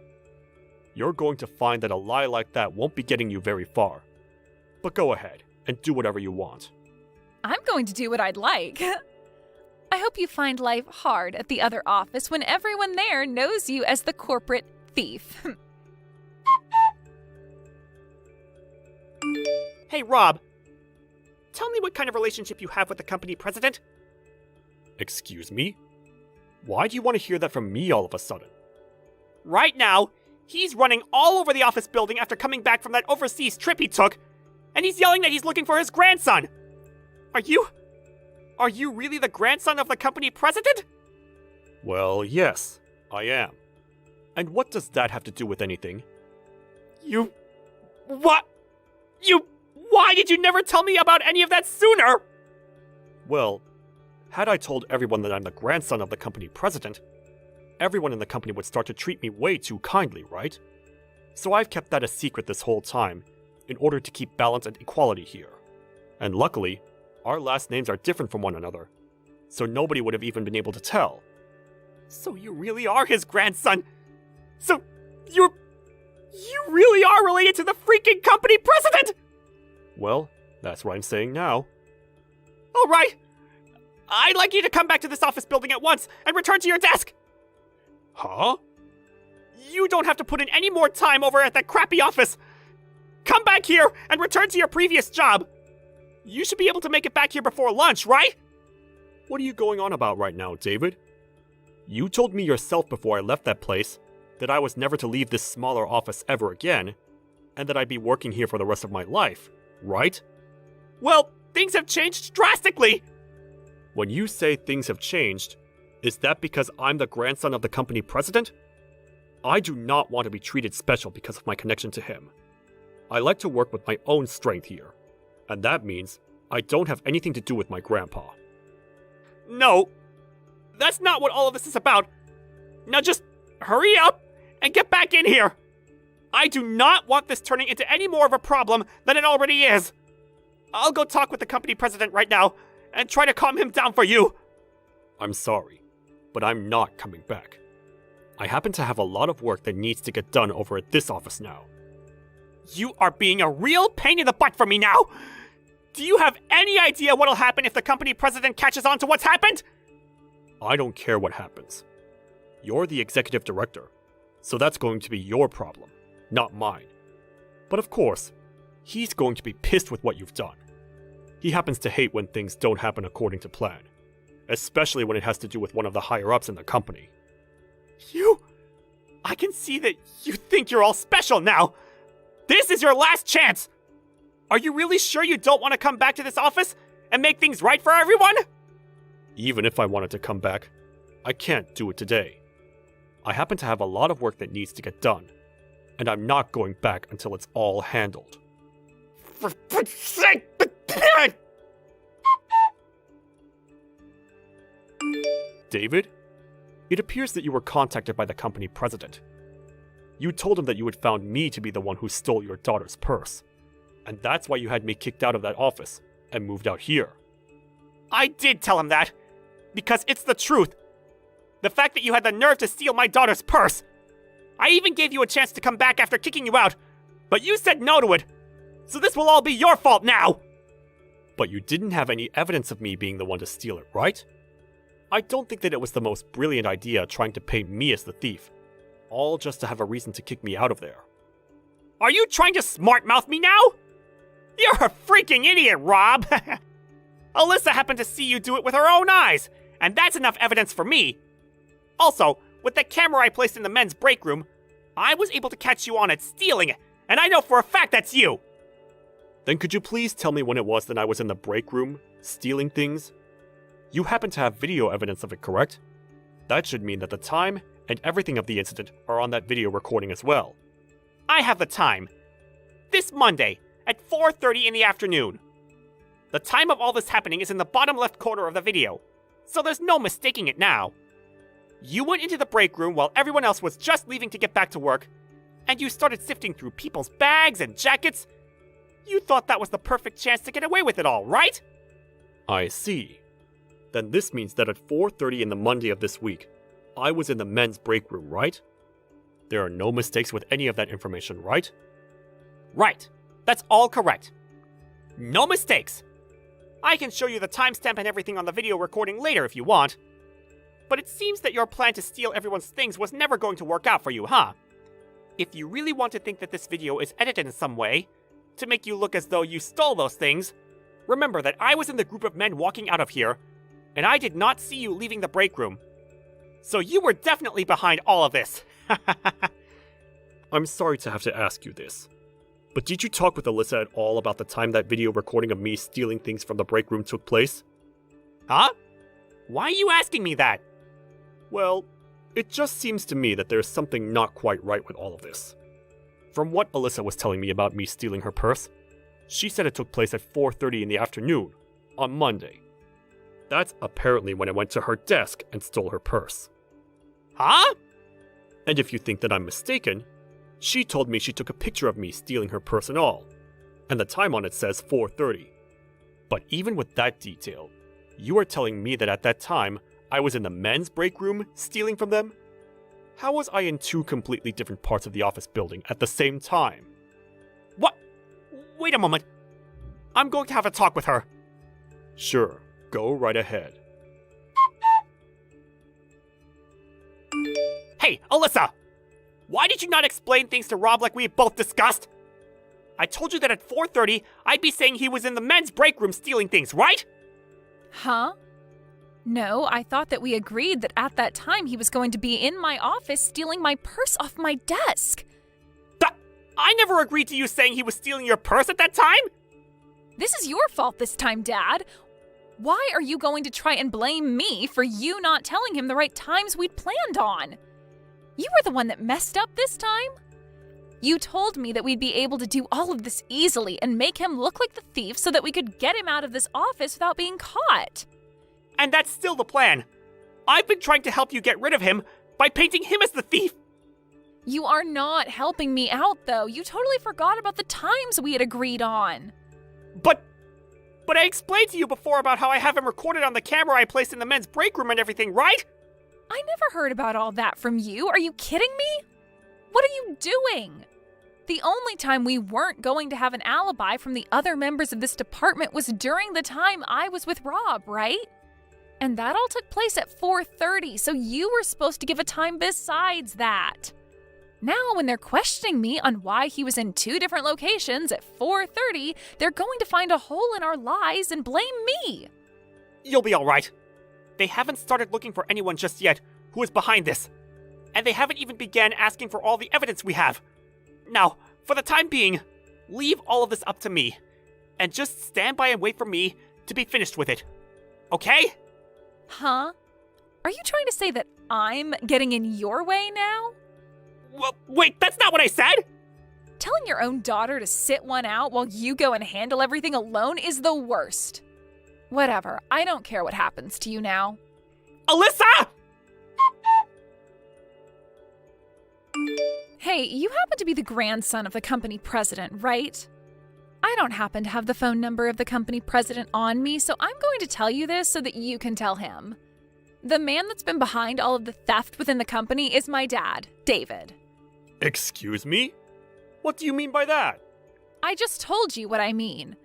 You're going to find that a lie like that won't be getting you very far. But go ahead and do whatever you want. I'm going to do what I'd like. I hope you find life hard at the other office when everyone there knows you as the corporate thief. Hey, Rob. Tell me what kind of relationship you have with the company president? Excuse me? Why do you want to hear that from me all of a sudden? Right now, he's running all over the office building after coming back from that overseas trip he took, and he's yelling that he's looking for his grandson. Are you really the grandson of the company president? Well, yes, I am. And what does that have to do with anything? Why did you never tell me about any of that sooner? Well, had I told everyone that I'm the grandson of the company president, everyone in the company would start to treat me way too kindly, right? So I've kept that a secret this whole time, in order to keep balance and equality here. And luckily, our last names are different from one another, so nobody would have even been able to tell. So you really are his grandson. So you really are related to the freaking company president! Well, that's what I'm saying now. All right. I'd like you to come back to this office building at once and return to your desk. Huh? You don't have to put in any more time over at that crappy office. Come back here and return to your previous job. You should be able to make it back here before lunch, right? What are you going on about right now, David? You told me yourself before I left that place that I was never to leave this smaller office ever again, and that I'd be working here for the rest of my life, right? Well, things have changed drastically. When you say things have changed, is that because I'm the grandson of the company president? I do not want to be treated special because of my connection to him. I like to work with my own strength here, and that means I don't have anything to do with my grandpa. No, that's not what all of this is about. Now just hurry up and get back in here. I do not want this turning into any more of a problem than it already is. I'll go talk with the company president right now and try to calm him down for you. I'm sorry, but I'm not coming back. I happen to have a lot of work that needs to get done over at this office now. You are being a real pain in the butt for me now! Do you have any idea what'll happen if the company president catches on to what's happened? I don't care what happens. You're the executive director, so that's going to be your problem, not mine. But of course, he's going to be pissed with what you've done. He happens to hate when things don't happen according to plan, especially when it has to do with one of the higher-ups in the company. I can see that you think you're all special now! This is your last chance! Are you really sure you don't want to come back to this office and make things right for everyone? Even if I wanted to come back, I can't do it today. I happen to have a lot of work that needs to get done, and I'm not going back until it's all handled. For fuck's sake! David? It appears that you were contacted by the company president. You told him that you had found me to be the one who stole your daughter's purse. And that's why you had me kicked out of that office and moved out here. I did tell him that, because it's the truth. The fact that you had the nerve to steal my daughter's purse. I even gave you a chance to come back after kicking you out, but you said no to it. So this will all be your fault now. But you didn't have any evidence of me being the one to steal it, right? I don't think that it was the most brilliant idea trying to paint me as the thief, all just to have a reason to kick me out of there. Are you trying to smart-mouth me now? You're a freaking idiot, Rob! Alyssa happened to see you do it with her own eyes, and that's enough evidence for me. Also, with the camera I placed in the men's break room, I was able to catch you on it stealing it, and I know for a fact that's you! Then could you please tell me when it was that I was in the break room, stealing things? You happen to have video evidence of it, correct? That should mean that the time and everything of the incident are on that video recording as well. I have the time. This Monday, at 4:30 in the afternoon. The time of all this happening is in the bottom left corner of the video, so there's no mistaking it now. You went into the break room while everyone else was just leaving to get back to work, and you started sifting through people's bags and jackets. You thought that was the perfect chance to get away with it all, right? I see. Then this means that at 4:30 in the Monday of this week, I was in the men's break room, right? There are no mistakes with any of that information, right? Right. That's all correct. No mistakes. I can show you the timestamp and everything on the video recording later if you want. But it seems that your plan to steal everyone's things was never going to work out for you, huh? If you really want to think that this video is edited in some way, to make you look as though you stole those things, remember that I was in the group of men walking out of here, and I did not see you leaving the break room. So you were definitely behind all of this. I'm sorry to have to ask you this, but did you talk with Alyssa at all about the time that video recording of me stealing things from the break room took place? Huh? Why are you asking me that? Well, it just seems to me that there's something not quite right with all of this. From what Alyssa was telling me about me stealing her purse, she said it took place at 4:30 in the afternoon, on Monday. That's apparently when I went to her desk and stole her purse. Huh? And if you think that I'm mistaken, she told me she took a picture of me stealing her purse and all, and the time on it says 4:30. But even with that detail, you are telling me that at that time, I was in the men's break room stealing from them? How was I in two completely different parts of the office building at the same time? What? Wait a moment. I'm going to have a talk with her. Sure, go right ahead. Hey, Alyssa! Why did you not explain things to Rob like we both discussed? I told you that at 4:30, I'd be saying he was in the men's break room stealing things, right? Huh? No, I thought that we agreed that at that time he was going to be in my office stealing my purse off my desk. I never agreed to you saying he was stealing your purse at that time? This is your fault this time, Dad. Why are you going to try and blame me for you not telling him the right times we'd planned on? You were the one that messed up this time. You told me that we'd be able to do all of this easily and make him look like the thief so that we could get him out of this office without being caught. And that's still the plan. I've been trying to help you get rid of him by painting him as the thief. You are not helping me out, though. You totally forgot about the times we had agreed on. But I explained to you before about how I have him recorded on the camera I placed in the men's break room and everything, right? I never heard about all that from you. Are you kidding me? What are you doing? The only time we weren't going to have an alibi from the other members of this department was during the time I was with Rob, right? And that all took place at 4:30, so you were supposed to give a time besides that. Now, when they're questioning me on why he was in 2 different locations at 4:30, they're going to find a hole in our lies and blame me. You'll be alright. They haven't started looking for anyone just yet who is behind this. And they haven't even began asking for all the evidence we have. Now, for the time being, leave all of this up to me. And just stand by and wait for me to be finished with it. Okay? Huh? Are you trying to say that I'm getting in your way now? Well, wait, that's not what I said! Telling your own daughter to sit one out while you go and handle everything alone is the worst. Whatever, I don't care what happens to you now. Alyssa! Hey, you happen to be the grandson of the company president, right? I don't happen to have the phone number of the company president on me, so I'm going to tell you this so that you can tell him. The man that's been behind all of the theft within the company is my dad, David. Excuse me? What do you mean by that? I just told you what I mean.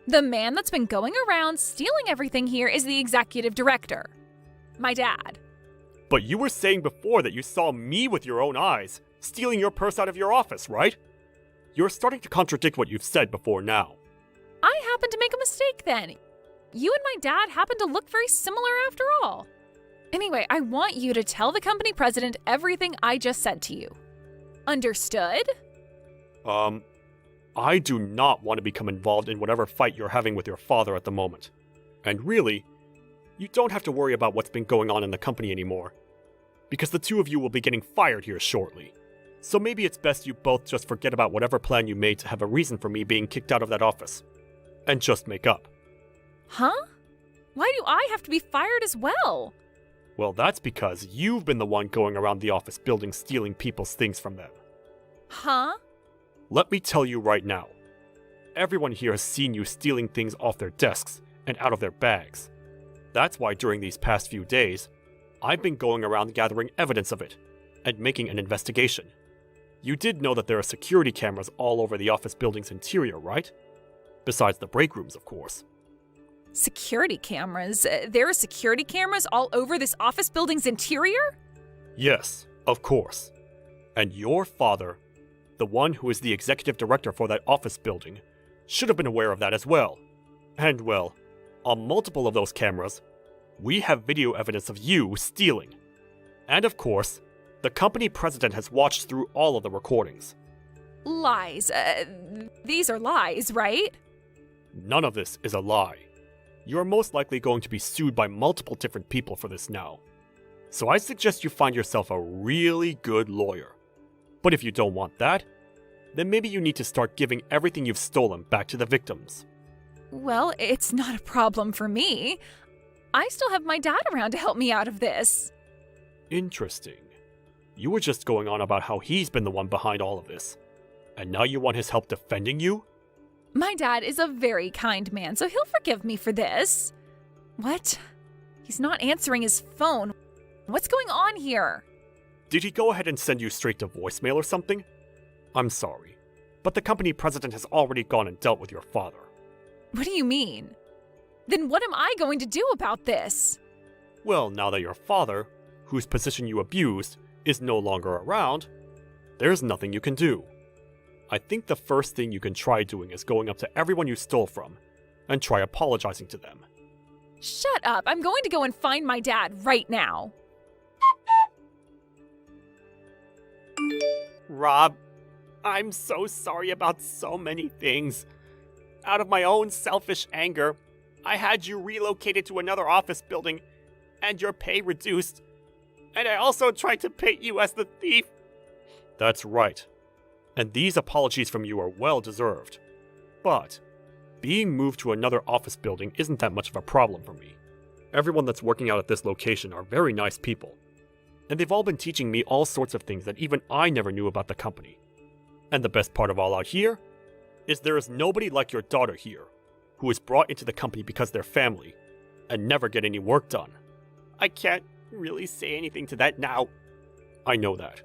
The man that's been going around stealing everything here is the executive director. My dad. But you were saying before that you saw me with your own eyes, stealing your purse out of your office, right? You're starting to contradict what you've said before now. I happened to make a mistake then. You and my dad happen to look very similar after all. Anyway, I want you to tell the company president everything I just said to you. Understood? I do not want to become involved in whatever fight you're having with your father at the moment. And really, you don't have to worry about what's been going on in the company anymore, because the two of you will be getting fired here shortly. So maybe it's best you both just forget about whatever plan you made to have a reason for me being kicked out of that office, and just make up. Huh? Why do I have to be fired as well? Well, that's because you've been the one going around the office building stealing people's things from them. Huh? Let me tell you right now. Everyone here has seen you stealing things off their desks and out of their bags. That's why during these past few days, I've been going around gathering evidence of it and making an investigation. You did know that there are security cameras all over the office building's interior, right? Besides the break rooms, of course. Security cameras? There are security cameras all over this office building's interior? Yes, of course. And your father, the one who is the executive director for that office building, should have been aware of that as well. And well, on multiple of those cameras, we have video evidence of you stealing. And of course, the company president has watched through all of the recordings. Lies. These are lies, right? None of this is a lie. You are most likely going to be sued by multiple different people for this now. So I suggest you find yourself a really good lawyer. But if you don't want that, then maybe you need to start giving everything you've stolen back to the victims. Well, it's not a problem for me. I still have my dad around to help me out of this. Interesting. You were just going on about how he's been the one behind all of this. And now you want his help defending you? My dad is a very kind man, so he'll forgive me for this. What? He's not answering his phone. What's going on here? Did he go ahead and send you straight to voicemail or something? I'm sorry, but the company president has already gone and dealt with your father. What do you mean? Then what am I going to do about this? Well, now that your father, whose position you abused, is no longer around, there's nothing you can do. I think the first thing you can try doing is going up to everyone you stole from and try apologizing to them. Shut up! I'm going to go and find my dad right now. Rob, I'm so sorry about so many things. Out of my own selfish anger, I had you relocated to another office building and your pay reduced. And I also tried to paint you as the thief. That's right. And these apologies from you are well deserved. But being moved to another office building isn't that much of a problem for me. Everyone that's working out at this location are very nice people. And they've all been teaching me all sorts of things that even I never knew about the company. And the best part of all out here is there is nobody like your daughter here who is brought into the company because they're family and never get any work done. I can't really say anything to that now. I know that.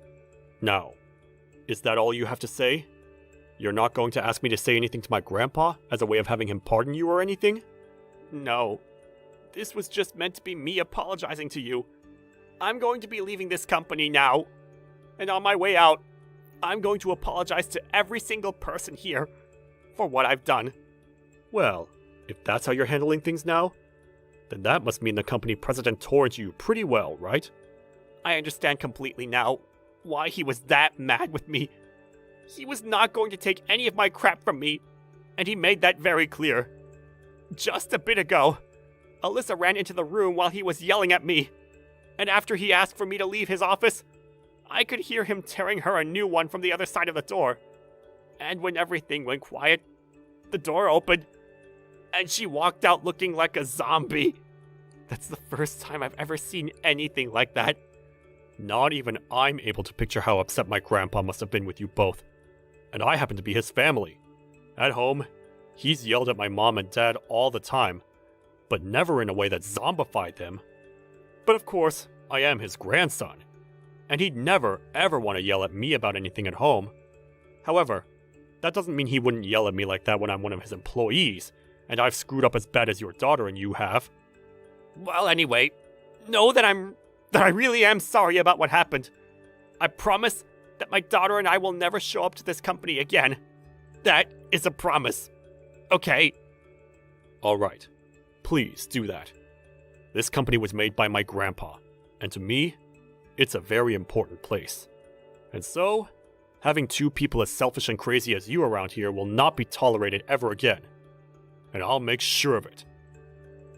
Now, is that all you have to say? You're not going to ask me to say anything to my grandpa as a way of having him pardon you or anything? No. This was just meant to be me apologizing to you. I'm going to be leaving this company now. And on my way out, I'm going to apologize to every single person here for what I've done. Well, if that's how you're handling things now, then that must mean the company president towards you pretty well, right? I understand completely now why he was that mad with me. He was not going to take any of my crap from me, and he made that very clear. Just a bit ago, Alyssa ran into the room while he was yelling at me, and after he asked for me to leave his office, I could hear him tearing her a new one from the other side of the door. And when everything went quiet, the door opened, and she walked out looking like a zombie. That's the first time I've ever seen anything like that. Not even I'm able to picture how upset my grandpa must have been with you both. And I happen to be his family. At home, he's yelled at my mom and dad all the time, but never in a way that zombified them. But of course, I am his grandson, and he'd never, ever want to yell at me about anything at home. However, that doesn't mean he wouldn't yell at me like that when I'm one of his employees, and I've screwed up as bad as your daughter and you have. Well, anyway, know that I really am sorry about what happened. I promise that my daughter and I will never show up to this company again. That is a promise. Okay? Alright. Please do that. This company was made by my grandpa, and to me, it's a very important place. And so, having two people as selfish and crazy as you around here will not be tolerated ever again. And I'll make sure of it.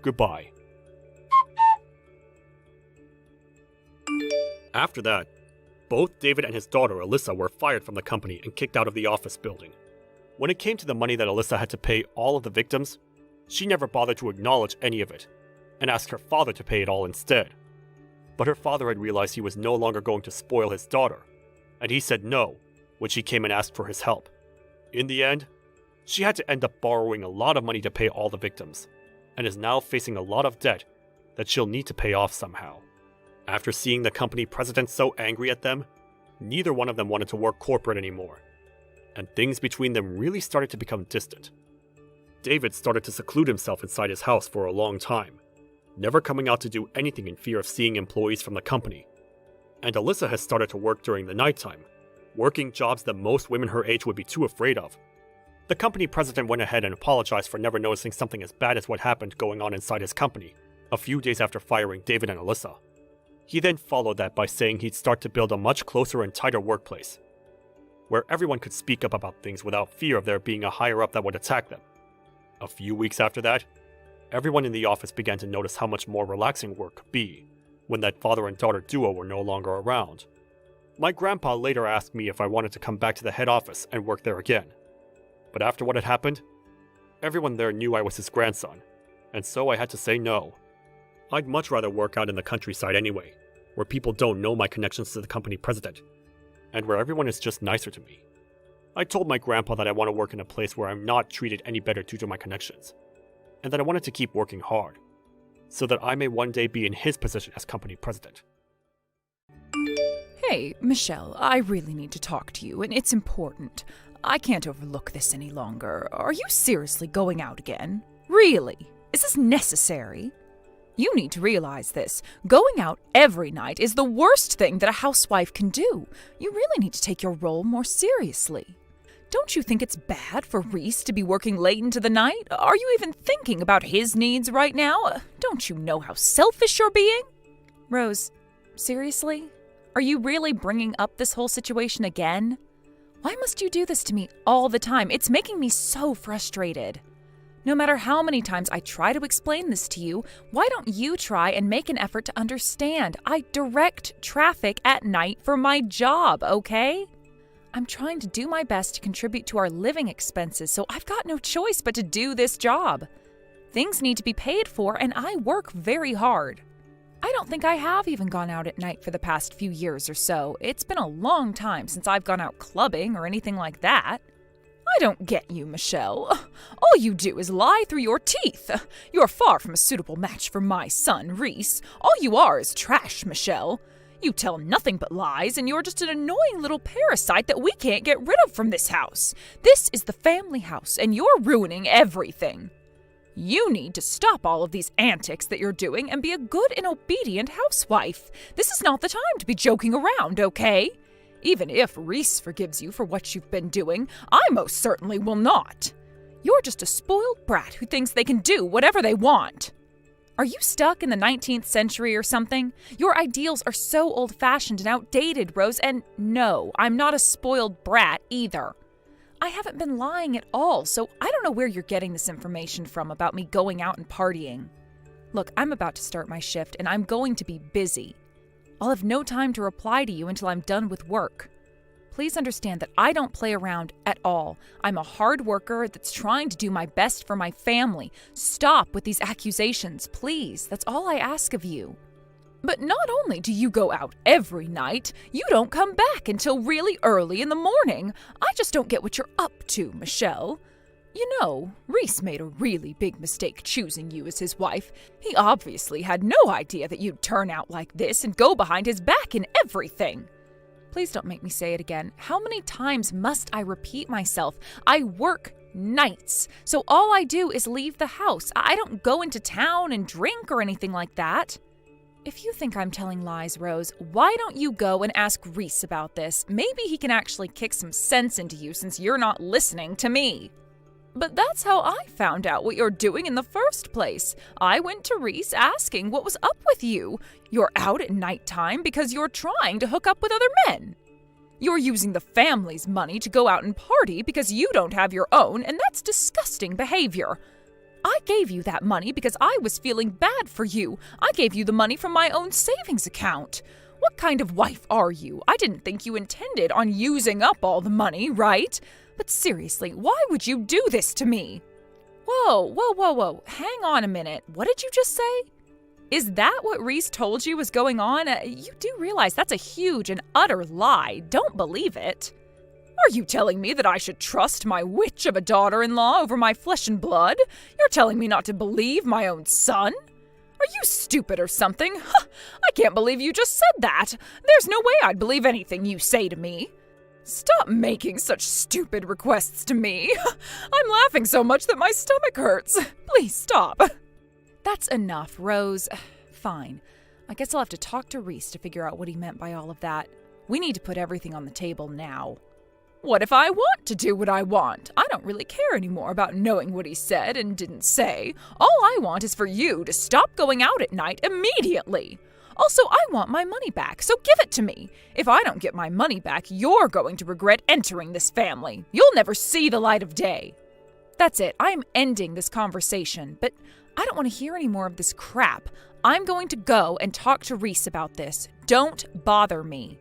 Goodbye. After that, both David and his daughter Alyssa were fired from the company and kicked out of the office building. When it came to the money that Alyssa had to pay all of the victims, she never bothered to acknowledge any of it, and asked her father to pay it all instead. But her father had realized he was no longer going to spoil his daughter, and he said no when she came and asked for his help. In the end, she had to end up borrowing a lot of money to pay all the victims, and is now facing a lot of debt that she'll need to pay off somehow. After seeing the company president so angry at them, neither one of them wanted to work corporate anymore, and things between them really started to become distant. David started to seclude himself inside his house for a long time, never coming out to do anything in fear of seeing employees from the company. And Alyssa has started to work during the nighttime, working jobs that most women her age would be too afraid of. The company president went ahead and apologized for never noticing something as bad as what happened going on inside his company, a few days after firing David and Alyssa. He then followed that by saying he'd start to build a much closer and tighter workplace, where everyone could speak up about things without fear of there being a higher-up that would attack them. A few weeks after that, everyone in the office began to notice how much more relaxing work could be when that father and daughter duo were no longer around. My grandpa later asked me if I wanted to come back to the head office and work there again. But after what had happened, everyone there knew I was his grandson, and so I had to say no. I'd much rather work out in the countryside anyway, where people don't know my connections to the company president, and where everyone is just nicer to me. I told my grandpa that I want to work in a place where I'm not treated any better due to my connections, and that I wanted to keep working hard, so that I may one day be in his position as company president. Hey, Michelle, I really need to talk to you, and it's important. I can't overlook this any longer. Are you seriously going out again? Really? Is this necessary? You need to realize this. Going out every night is the worst thing that a housewife can do. You really need to take your role more seriously. Don't you think it's bad for Reese to be working late into the night? Are you even thinking about his needs right now? Don't you know how selfish you're being? Rose, seriously? Are you really bringing up this whole situation again? Why must you do this to me all the time? It's making me so frustrated. No matter how many times I try to explain this to you, why don't you try and make an effort to understand? I direct traffic at night for my job, okay? I'm trying to do my best to contribute to our living expenses, so I've got no choice but to do this job. Things need to be paid for, and I work very hard. I don't think I have even gone out at night for the past few years or so. It's been a long time since I've gone out clubbing or anything like that. I don't get you, Michelle. All you do is lie through your teeth. You're far from a suitable match for my son, Reese. All you are is trash, Michelle. You tell nothing but lies, and you're just an annoying little parasite that we can't get rid of from this house. This is the family house, and you're ruining everything. You need to stop all of these antics that you're doing and be a good and obedient housewife. This is not the time to be joking around, okay? Even if Reese forgives you for what you've been doing, I most certainly will not. You're just a spoiled brat who thinks they can do whatever they want. Are you stuck in the 19th century or something? Your ideals are so old-fashioned and outdated, Rose, and no, I'm not a spoiled brat either. I haven't been lying at all, so I don't know where you're getting this information from about me going out and partying. Look, I'm about to start my shift, and I'm going to be busy. I'll have no time to reply to you until I'm done with work. Please understand that I don't play around at all. I'm a hard worker that's trying to do my best for my family. Stop with these accusations, please. That's all I ask of you. But not only do you go out every night, you don't come back until really early in the morning. I just don't get what you're up to, Michelle. You know, Reese made a really big mistake choosing you as his wife. He obviously had no idea that you'd turn out like this and go behind his back in everything. Please don't make me say it again. How many times must I repeat myself? I work nights, so all I do is leave the house. I don't go into town and drink or anything like that. If you think I'm telling lies, Rose, why don't you go and ask Reese about this? Maybe he can actually kick some sense into you since you're not listening to me. But that's how I found out what you're doing in the first place. I went to Reese asking what was up with you. You're out at nighttime because you're trying to hook up with other men. You're using the family's money to go out and party because you don't have your own, and that's disgusting behavior. I gave you that money because I was feeling bad for you. I gave you the money from my own savings account. What kind of wife are you? I didn't think you intended on using up all the money, right? But seriously, why would you do this to me? Whoa. Hang on a minute. What did you just say? Is that what Reese told you was going on? You do realize that's a huge and utter lie. Don't believe it. Are you telling me that I should trust my witch of a daughter-in-law over my flesh and blood? You're telling me not to believe my own son? Are you stupid or something? I can't believe you just said that. There's no way I'd believe anything you say to me. Stop making such stupid requests to me. I'm laughing so much that my stomach hurts. Please stop. That's enough, Rose. Fine. I guess I'll have to talk to Reese to figure out what he meant by all of that. We need to put everything on the table now. What if I want to do what I want? I don't really care anymore about knowing what he said and didn't say. All I want is for you to stop going out at night immediately. Also, I want my money back, so give it to me. If I don't get my money back, you're going to regret entering this family. You'll never see the light of day. That's it. I'm ending this conversation, but I don't want to hear any more of this crap. I'm going to go and talk to Reese about this. Don't bother me.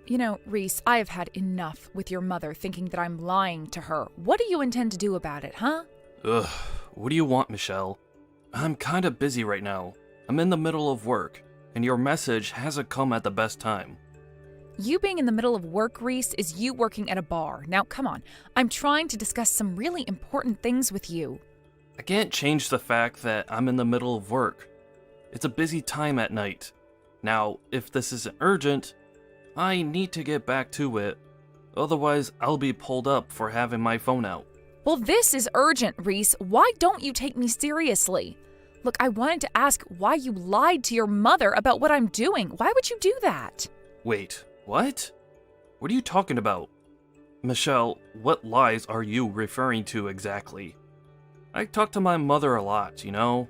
You know, Reese, I have had enough with your mother thinking that I'm lying to her. What do you intend to do about it, huh? Ugh, what do you want, Michelle? I'm kinda busy right now. I'm in the middle of work, and your message hasn't come at the best time. You being in the middle of work, Reese, is you working at a bar. Now, come on. I'm trying to discuss some really important things with you. I can't change the fact that I'm in the middle of work. It's a busy time at night. Now, if this isn't urgent, I need to get back to it. Otherwise, I'll be pulled up for having my phone out. Well, this is urgent, Reese. Why don't you take me seriously? Look, I wanted to ask why you lied to your mother about what I'm doing. Why would you do that? Wait, what? What are you talking about? Michelle, what lies are you referring to exactly? I talk to my mother a lot, you know?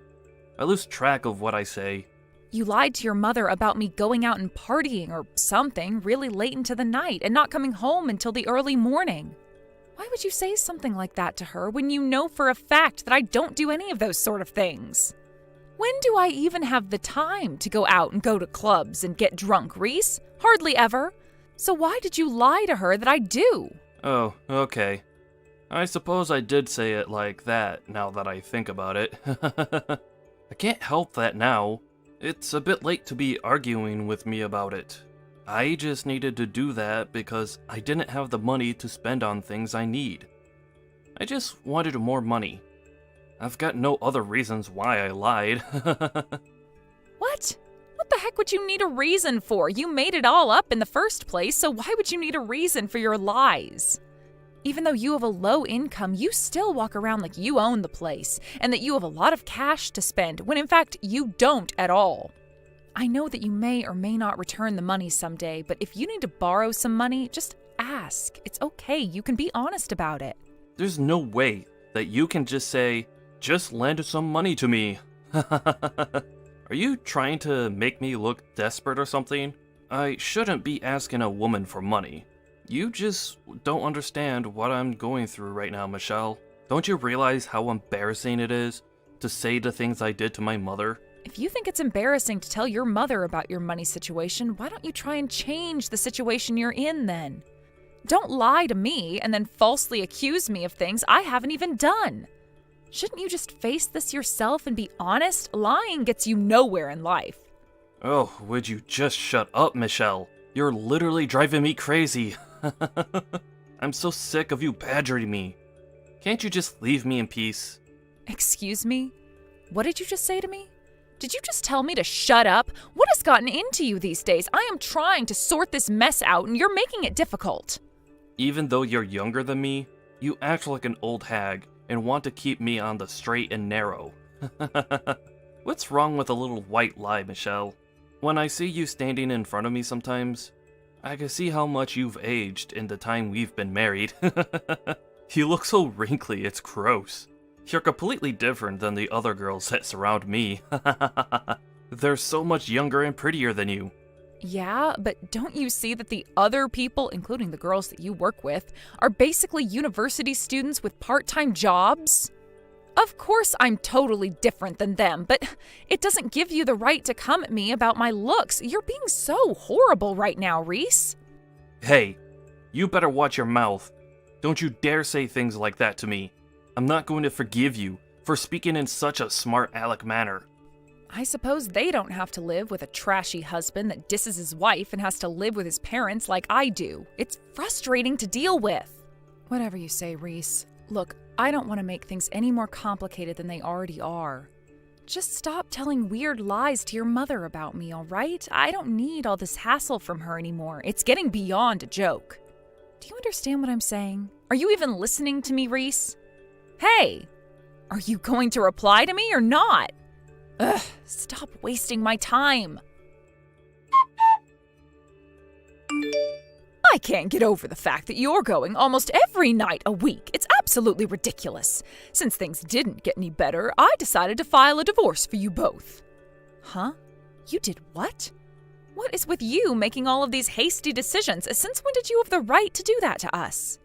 I lose track of what I say. You lied to your mother about me going out and partying or something really late into the night and not coming home until the early morning. Why would you say something like that to her when you know for a fact that I don't do any of those sort of things? When do I even have the time to go out and go to clubs and get drunk, Reese? Hardly ever. So why did you lie to her that I do? Oh, okay. I suppose I did say it like that, now that I think about it. I can't help that now. It's a bit late to be arguing with me about it. I just needed to do that because I didn't have the money to spend on things I need. I just wanted more money. I've got no other reasons why I lied. What? What the heck would you need a reason for? You made it all up in the first place, so why would you need a reason for your lies? Even though you have a low income, you still walk around like you own the place and that you have a lot of cash to spend, when in fact you don't at all. I know that you may or may not return the money someday, but if you need to borrow some money, just ask. It's okay, you can be honest about it. There's no way that you can just say, just lend some money to me. Are you trying to make me look desperate or something? I shouldn't be asking a woman for money. You just don't understand what I'm going through right now, Michelle. Don't you realize how embarrassing it is to say the things I did to my mother? If you think it's embarrassing to tell your mother about your money situation, why don't you try and change the situation you're in then? Don't lie to me and then falsely accuse me of things I haven't even done. Shouldn't you just face this yourself and be honest? Lying gets you nowhere in life. Oh, would you just shut up, Michelle? You're literally driving me crazy. I'm so sick of you badgering me. Can't you just leave me in peace? Excuse me? What did you just say to me? Did you just tell me to shut up? What has gotten into you these days? I am trying to sort this mess out and you're making it difficult. Even though you're younger than me, you act like an old hag and want to keep me on the straight and narrow. What's wrong with a little white lie, Michelle? When I see you standing in front of me sometimes, I can see how much you've aged in the time we've been married. You look so wrinkly, it's gross. You're completely different than the other girls that surround me. They're so much younger and prettier than you. Yeah, but don't you see that the other people, including the girls that you work with, are basically university students with part-time jobs? Of course I'm totally different than them, but it doesn't give you the right to come at me about my looks. You're being so horrible right now, Reese. Hey, you better watch your mouth. Don't you dare say things like that to me. I'm not going to forgive you for speaking in such a smart aleck manner. I suppose they don't have to live with a trashy husband that disses his wife and has to live with his parents like I do. It's frustrating to deal with. Whatever you say, Reese. Look, I don't want to make things any more complicated than they already are. Just stop telling weird lies to your mother about me, all right? I don't need all this hassle from her anymore. It's getting beyond a joke. Do you understand what I'm saying? Are you even listening to me, Reese? Hey! Are you going to reply to me or not? Ugh, stop wasting my time. I can't get over the fact that you're going almost every night a week. It's absolutely ridiculous. Since things didn't get any better, I decided to file a divorce for you both. Huh? You did what? What is with you making all of these hasty decisions? Since when did you have the right to do that to us?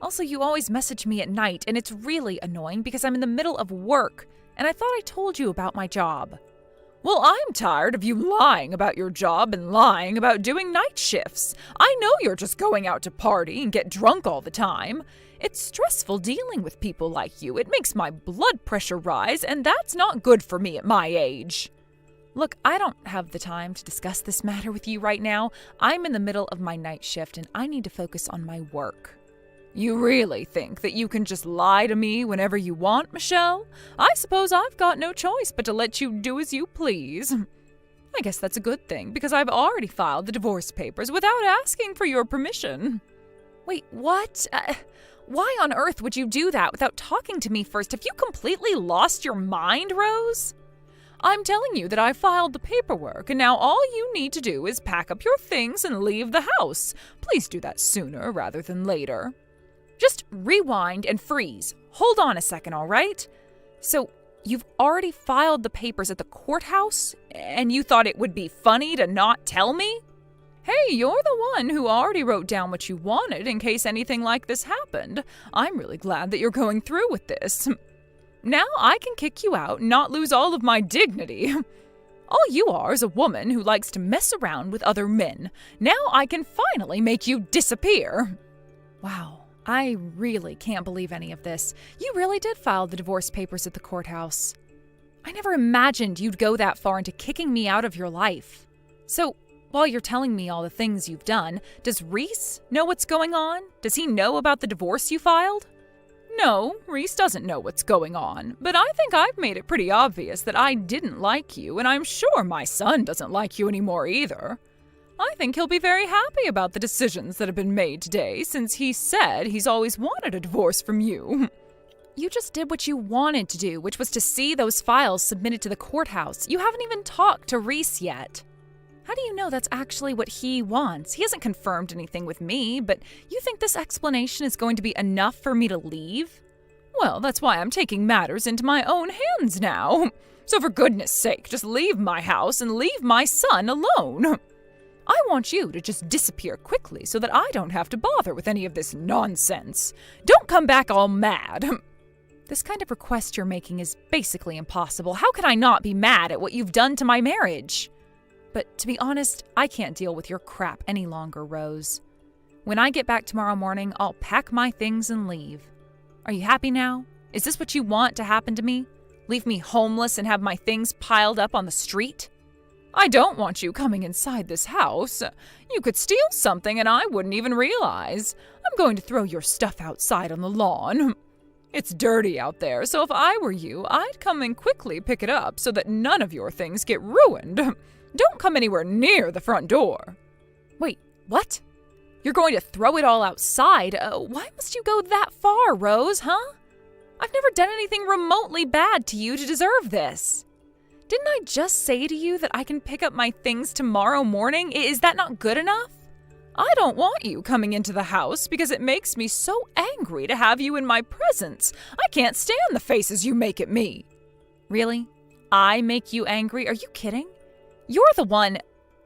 Also, you always message me at night, and it's really annoying because I'm in the middle of work, and I thought I told you about my job. Well, I'm tired of you lying about your job and lying about doing night shifts. I know you're just going out to party and get drunk all the time. It's stressful dealing with people like you. It makes my blood pressure rise, and that's not good for me at my age. Look, I don't have the time to discuss this matter with you right now. I'm in the middle of my night shift, and I need to focus on my work. You really think that you can just lie to me whenever you want, Michelle? I suppose I've got no choice but to let you do as you please. I guess that's a good thing, because I've already filed the divorce papers without asking for your permission. Wait, what? Why on earth would you do that without talking to me first? Have you completely lost your mind, Rose? I'm telling you that I filed the paperwork, and now all you need to do is pack up your things and leave the house. Please do that sooner rather than later. Just rewind and freeze. Hold on a second, all right? So, you've already filed the papers at the courthouse, and you thought it would be funny to not tell me? Hey, you're the one who already wrote down what you wanted in case anything like this happened. I'm really glad that you're going through with this. Now I can kick you out and not lose all of my dignity. All you are is a woman who likes to mess around with other men. Now I can finally make you disappear. Wow. I really can't believe any of this. You really did file the divorce papers at the courthouse. I never imagined you'd go that far into kicking me out of your life. So, while you're telling me all the things you've done, does Reese know what's going on? Does he know about the divorce you filed? No, Reese doesn't know what's going on, but I think I've made it pretty obvious that I didn't like you, and I'm sure my son doesn't like you anymore either. I think he'll be very happy about the decisions that have been made today, since he said he's always wanted a divorce from you. You just did what you wanted to do, which was to see those files submitted to the courthouse. You haven't even talked to Reese yet. How do you know that's actually what he wants? He hasn't confirmed anything with me, but you think this explanation is going to be enough for me to leave? Well, that's why I'm taking matters into my own hands now. So for goodness sake, just leave my house and leave my son alone. I want you to just disappear quickly so that I don't have to bother with any of this nonsense. Don't come back all mad. This kind of request you're making is basically impossible. How can I not be mad at what you've done to my marriage? But to be honest, I can't deal with your crap any longer, Rose. When I get back tomorrow morning, I'll pack my things and leave. Are you happy now? Is this what you want to happen to me? Leave me homeless and have my things piled up on the street? I don't want you coming inside this house. You could steal something and I wouldn't even realize. I'm going to throw your stuff outside on the lawn. It's dirty out there, so if I were you, I'd come and quickly pick it up so that none of your things get ruined. Don't come anywhere near the front door. Wait, what? You're going to throw it all outside? Why must you go that far, Rose, huh? I've never done anything remotely bad to you to deserve this. Didn't I just say to you that I can pick up my things tomorrow morning? Is that not good enough? I don't want you coming into the house because it makes me so angry to have you in my presence. I can't stand the faces you make at me. Really? I make you angry? Are you kidding? You're the one...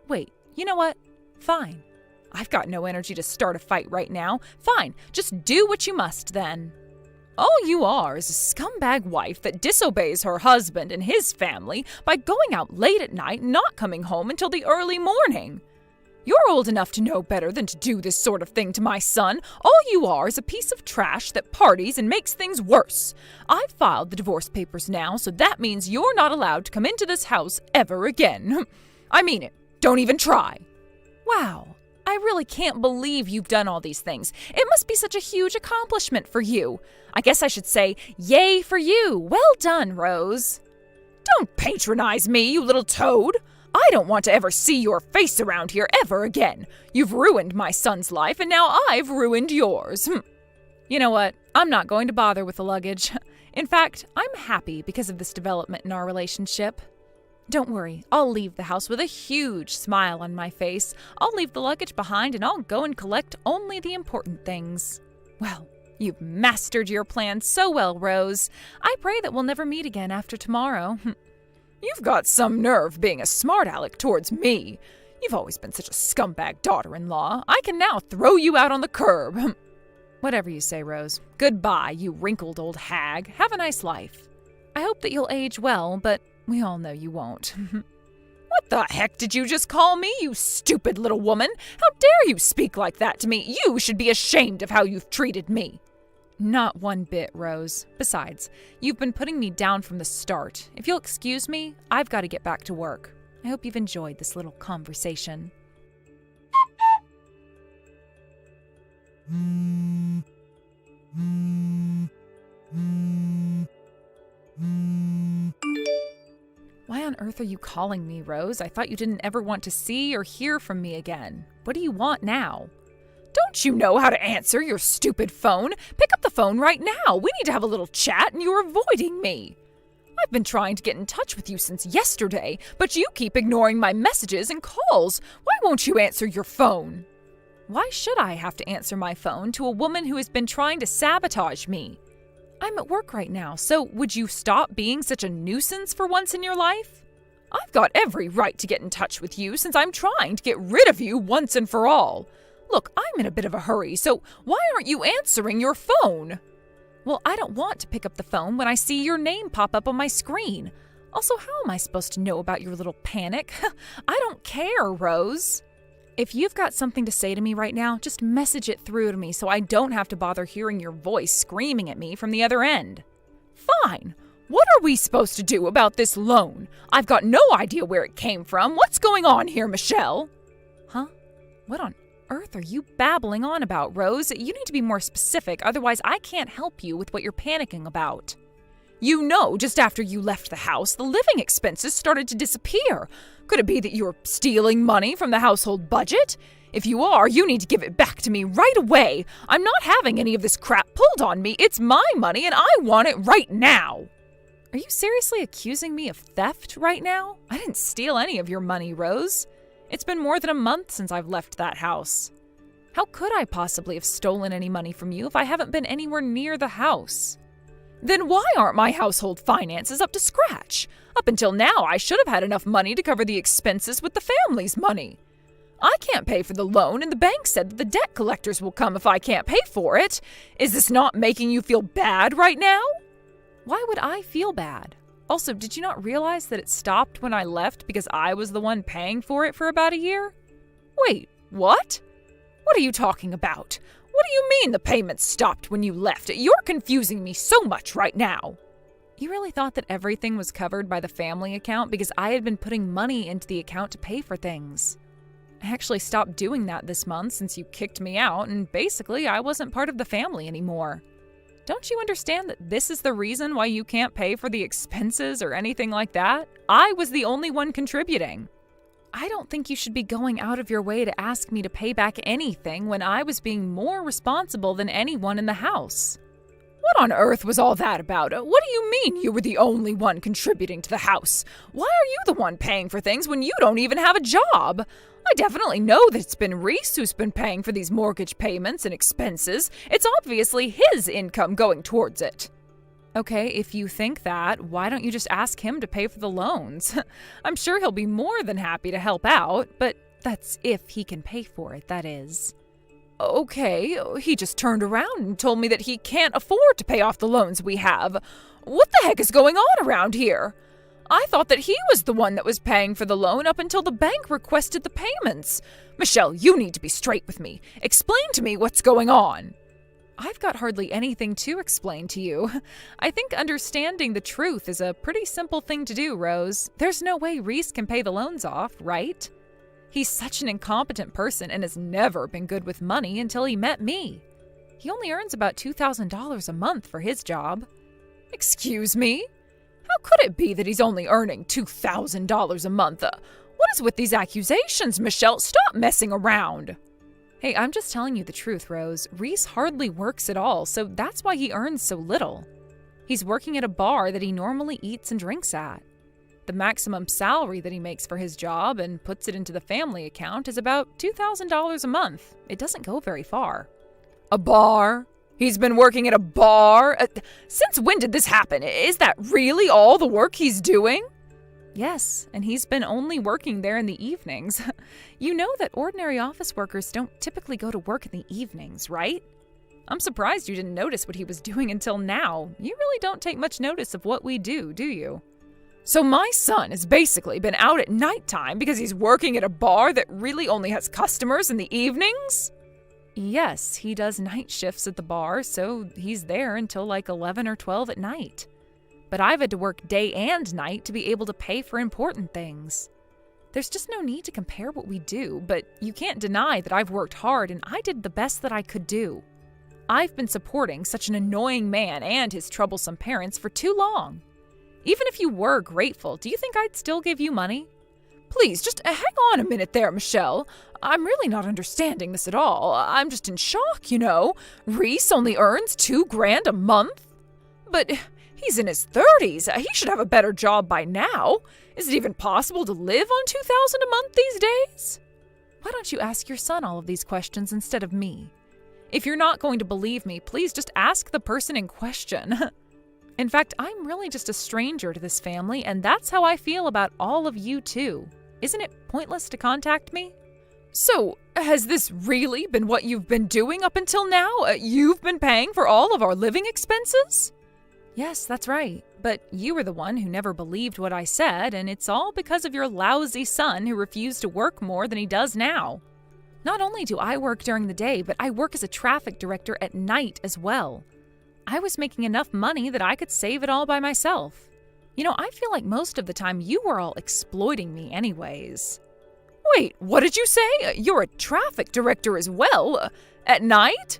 Wait, you know what? Fine. I've got no energy to start a fight right now. Fine, just do what you must then. All you are is a scumbag wife that disobeys her husband and his family by going out late at night and not coming home until the early morning. You're old enough to know better than to do this sort of thing to my son. All you are is a piece of trash that parties and makes things worse. I've filed the divorce papers now, so that means you're not allowed to come into this house ever again. I mean it. Don't even try. Wow. I really can't believe you've done all these things. It must be such a huge accomplishment for you. I guess I should say, yay for you. Well done, Rose. Don't patronize me, you little toad. I don't want to ever see your face around here ever again. You've ruined my son's life, and now I've ruined yours. You know what? I'm not going to bother with the luggage. In fact, I'm happy because of this development in our relationship. Don't worry, I'll leave the house with a huge smile on my face. I'll leave the luggage behind and I'll go and collect only the important things. Well, you've mastered your plan so well, Rose. I pray that we'll never meet again after tomorrow. You've got some nerve being a smart aleck towards me. You've always been such a scumbag daughter-in-law. I can now throw you out on the curb. Whatever you say, Rose. Goodbye, you wrinkled old hag. Have a nice life. I hope that you'll age well, but we all know you won't. What the heck did you just call me, you stupid little woman? How dare you speak like that to me? You should be ashamed of how you've treated me. Not one bit, Rose. Besides, you've been putting me down from the start. If you'll excuse me, I've got to get back to work. I hope you've enjoyed this little conversation. Why on earth are you calling me, Rose? I thought you didn't ever want to see or hear from me again. What do you want now? Don't you know how to answer your stupid phone? Pick up the phone right now. We need to have a little chat and you're avoiding me. I've been trying to get in touch with you since yesterday, but you keep ignoring my messages and calls. Why won't you answer your phone? Why should I have to answer my phone to a woman who has been trying to sabotage me? I'm at work right now, so would you stop being such a nuisance for once in your life? I've got every right to get in touch with you since I'm trying to get rid of you once and for all. Look, I'm in a bit of a hurry, so why aren't you answering your phone? Well, I don't want to pick up the phone when I see your name pop up on my screen. Also, how am I supposed to know about your little panic? I don't care, Rose. If you've got something to say to me right now, just message it through to me so I don't have to bother hearing your voice screaming at me from the other end. Fine. What are we supposed to do about this loan? I've got no idea where it came from. What's going on here, Michelle? Huh? What on earth are you babbling on about, Rose? You need to be more specific, otherwise I can't help you with what you're panicking about. You know, just after you left the house, the living expenses started to disappear. Could it be that you're stealing money from the household budget? If you are, you need to give it back to me right away. I'm not having any of this crap pulled on me. It's my money and I want it right now. Are you seriously accusing me of theft right now? I didn't steal any of your money, Rose. It's been more than a month since I've left that house. How could I possibly have stolen any money from you if I haven't been anywhere near the house? Then why aren't my household finances up to scratch? Up until now, I should have had enough money to cover the expenses with the family's money. I can't pay for the loan, and the bank said that the debt collectors will come if I can't pay for it. Is this not making you feel bad right now? Why would I feel bad? Also, did you not realize that it stopped when I left because I was the one paying for it for about a year? Wait, what? What are you talking about? What do you mean the payments stopped when you left? You're confusing me so much right now. You really thought that everything was covered by the family account because I had been putting money into the account to pay for things. I actually stopped doing that this month since you kicked me out, and basically I wasn't part of the family anymore. Don't you understand that this is the reason why you can't pay for the expenses or anything like that? I was the only one contributing. I don't think you should be going out of your way to ask me to pay back anything when I was being more responsible than anyone in the house. What on earth was all that about? What do you mean you were the only one contributing to the house? Why are you the one paying for things when you don't even have a job? I definitely know that it's been Reese who's been paying for these mortgage payments and expenses. It's obviously his income going towards it. Okay, if you think that, why don't you just ask him to pay for the loans? I'm sure he'll be more than happy to help out, but that's if he can pay for it, that is. Okay, he just turned around and told me that he can't afford to pay off the loans we have. What the heck is going on around here? I thought that he was the one that was paying for the loan up until the bank requested the payments. Michelle, you need to be straight with me. Explain to me what's going on. I've got hardly anything to explain to you. I think understanding the truth is a pretty simple thing to do, Rose. There's no way Reese can pay the loans off, right? He's such an incompetent person and has never been good with money until he met me. He only earns about $2,000 a month for his job. Excuse me? How could it be that he's only earning $2,000 a month? What is with these accusations, Michelle? Stop messing around. Hey, I'm just telling you the truth, Rose. Reese hardly works at all, so that's why he earns so little. He's working at a bar that he normally eats and drinks at. The maximum salary that he makes for his job and puts it into the family account is about $2,000 a month. It doesn't go very far. A bar? He's been working at a bar? Since when did this happen? Is that really all the work he's doing? Yes, and he's been only working there in the evenings. You know that ordinary office workers don't typically go to work in the evenings, right? I'm surprised you didn't notice what he was doing until now. You really don't take much notice of what we do you? So my son has basically been out at nighttime because he's working at a bar that really only has customers in the evenings? Yes, he does night shifts at the bar, so he's there until like 11 or 12 at night. But I've had to work day and night to be able to pay for important things. There's just no need to compare what we do, but you can't deny that I've worked hard and I did the best that I could do. I've been supporting such an annoying man and his troublesome parents for too long. Even if you were grateful, do you think I'd still give you money? Please, just hang on a minute there, Michelle. I'm really not understanding this at all. I'm just in shock, you know. Reese only earns $2,000 a month. But he's in his 30s. He should have a better job by now. Is it even possible to live on $2,000 a month these days? Why don't you ask your son all of these questions instead of me? If you're not going to believe me, please just ask the person in question. In fact, I'm really just a stranger to this family, and that's how I feel about all of you too. Isn't it pointless to contact me? So, has this really been what you've been doing up until now? You've been paying for all of our living expenses? Yes, that's right. But you were the one who never believed what I said, and it's all because of your lousy son who refused to work more than he does now. Not only do I work during the day, but I work as a traffic director at night as well. I was making enough money that I could save it all by myself. You know, I feel like most of the time you were all exploiting me anyways. Wait, what did you say? You're a traffic director as well? At night?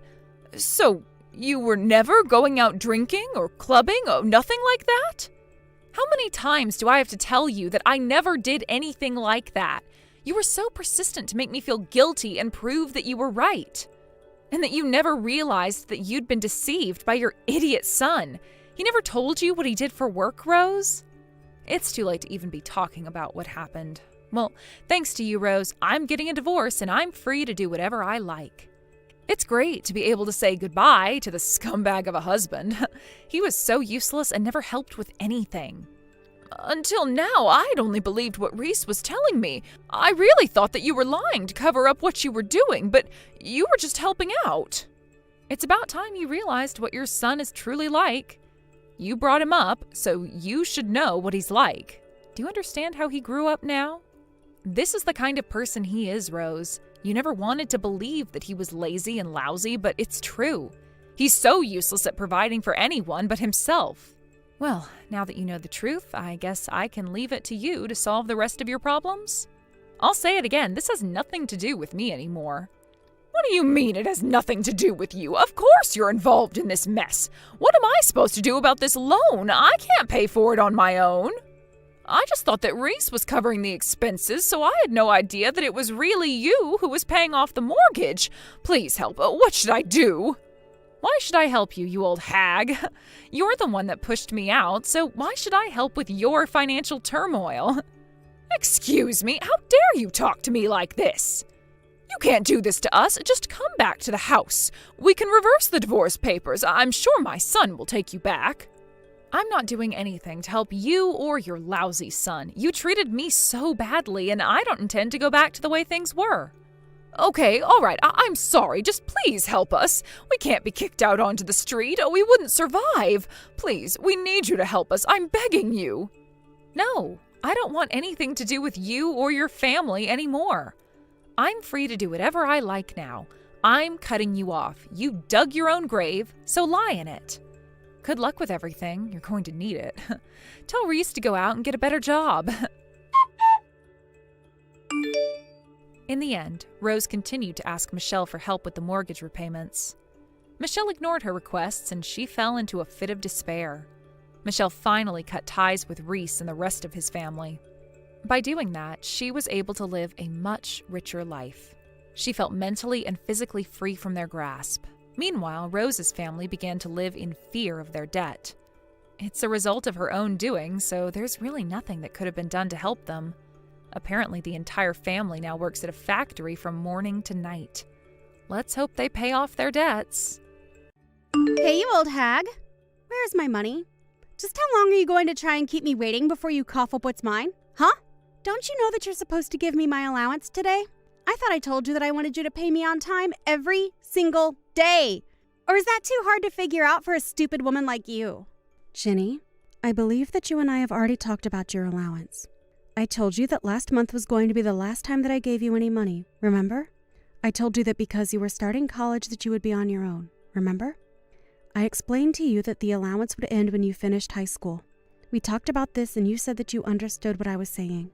So, you were never going out drinking or clubbing? Oh, nothing like that? How many times do I have to tell you that I never did anything like that? You were so persistent to make me feel guilty and prove that you were right. And that you never realized that you'd been deceived by your idiot son. He never told you what he did for work, Rose? It's too late to even be talking about what happened. Well, thanks to you, Rose, I'm getting a divorce and I'm free to do whatever I like. It's great to be able to say goodbye to the scumbag of a husband. He was so useless and never helped with anything. Until now, I'd only believed what Reese was telling me. I really thought that you were lying to cover up what you were doing, but you were just helping out. It's about time you realized what your son is truly like. You brought him up, so you should know what he's like. Do you understand how he grew up now? This is the kind of person he is, Rose. You never wanted to believe that he was lazy and lousy, but it's true. He's so useless at providing for anyone but himself. Well, now that you know the truth, I guess I can leave it to you to solve the rest of your problems. I'll say it again, this has nothing to do with me anymore. What do you mean it has nothing to do with you? Of course you're involved in this mess. What am I supposed to do about this loan? I can't pay for it on my own. I just thought that Reese was covering the expenses, so I had no idea that it was really you who was paying off the mortgage. Please help. What should I do? Why should I help you, you old hag? You're the one that pushed me out, so why should I help with your financial turmoil? Excuse me, how dare you talk to me like this? You can't do this to us. Just come back to the house. We can reverse the divorce papers. I'm sure my son will take you back. I'm not doing anything to help you or your lousy son. You treated me so badly, and I don't intend to go back to the way things were. Okay, all right, I'm sorry. Just please help us. We can't be kicked out onto the street. We wouldn't survive. Please, we need you to help us. I'm begging you. No, I don't want anything to do with you or your family anymore. I'm free to do whatever I like now. I'm cutting you off. You dug your own grave, so lie in it. Good luck with everything. You're going to need it. Tell Reese to go out and get a better job. In the end, Rose continued to ask Michelle for help with the mortgage repayments. Michelle ignored her requests and she fell into a fit of despair. Michelle finally cut ties with Reese and the rest of his family. By doing that, she was able to live a much richer life. She felt mentally and physically free from their grasp. Meanwhile, Rose's family began to live in fear of their debt. It's a result of her own doing, so there's really nothing that could have been done to help them. Apparently, the entire family now works at a factory from morning to night. Let's hope they pay off their debts. Hey, you old hag. Where's my money? Just how long are you going to try and keep me waiting before you cough up what's mine? Huh? Don't you know that you're supposed to give me my allowance today? I thought I told you that I wanted you to pay me on time every single day. Or is that too hard to figure out for a stupid woman like you? Ginny, I believe that you and I have already talked about your allowance. I told you that last month was going to be the last time that I gave you any money, remember? I told you that because you were starting college that you would be on your own, remember? I explained to you that the allowance would end when you finished high school. We talked about this and you said that you understood what I was saying.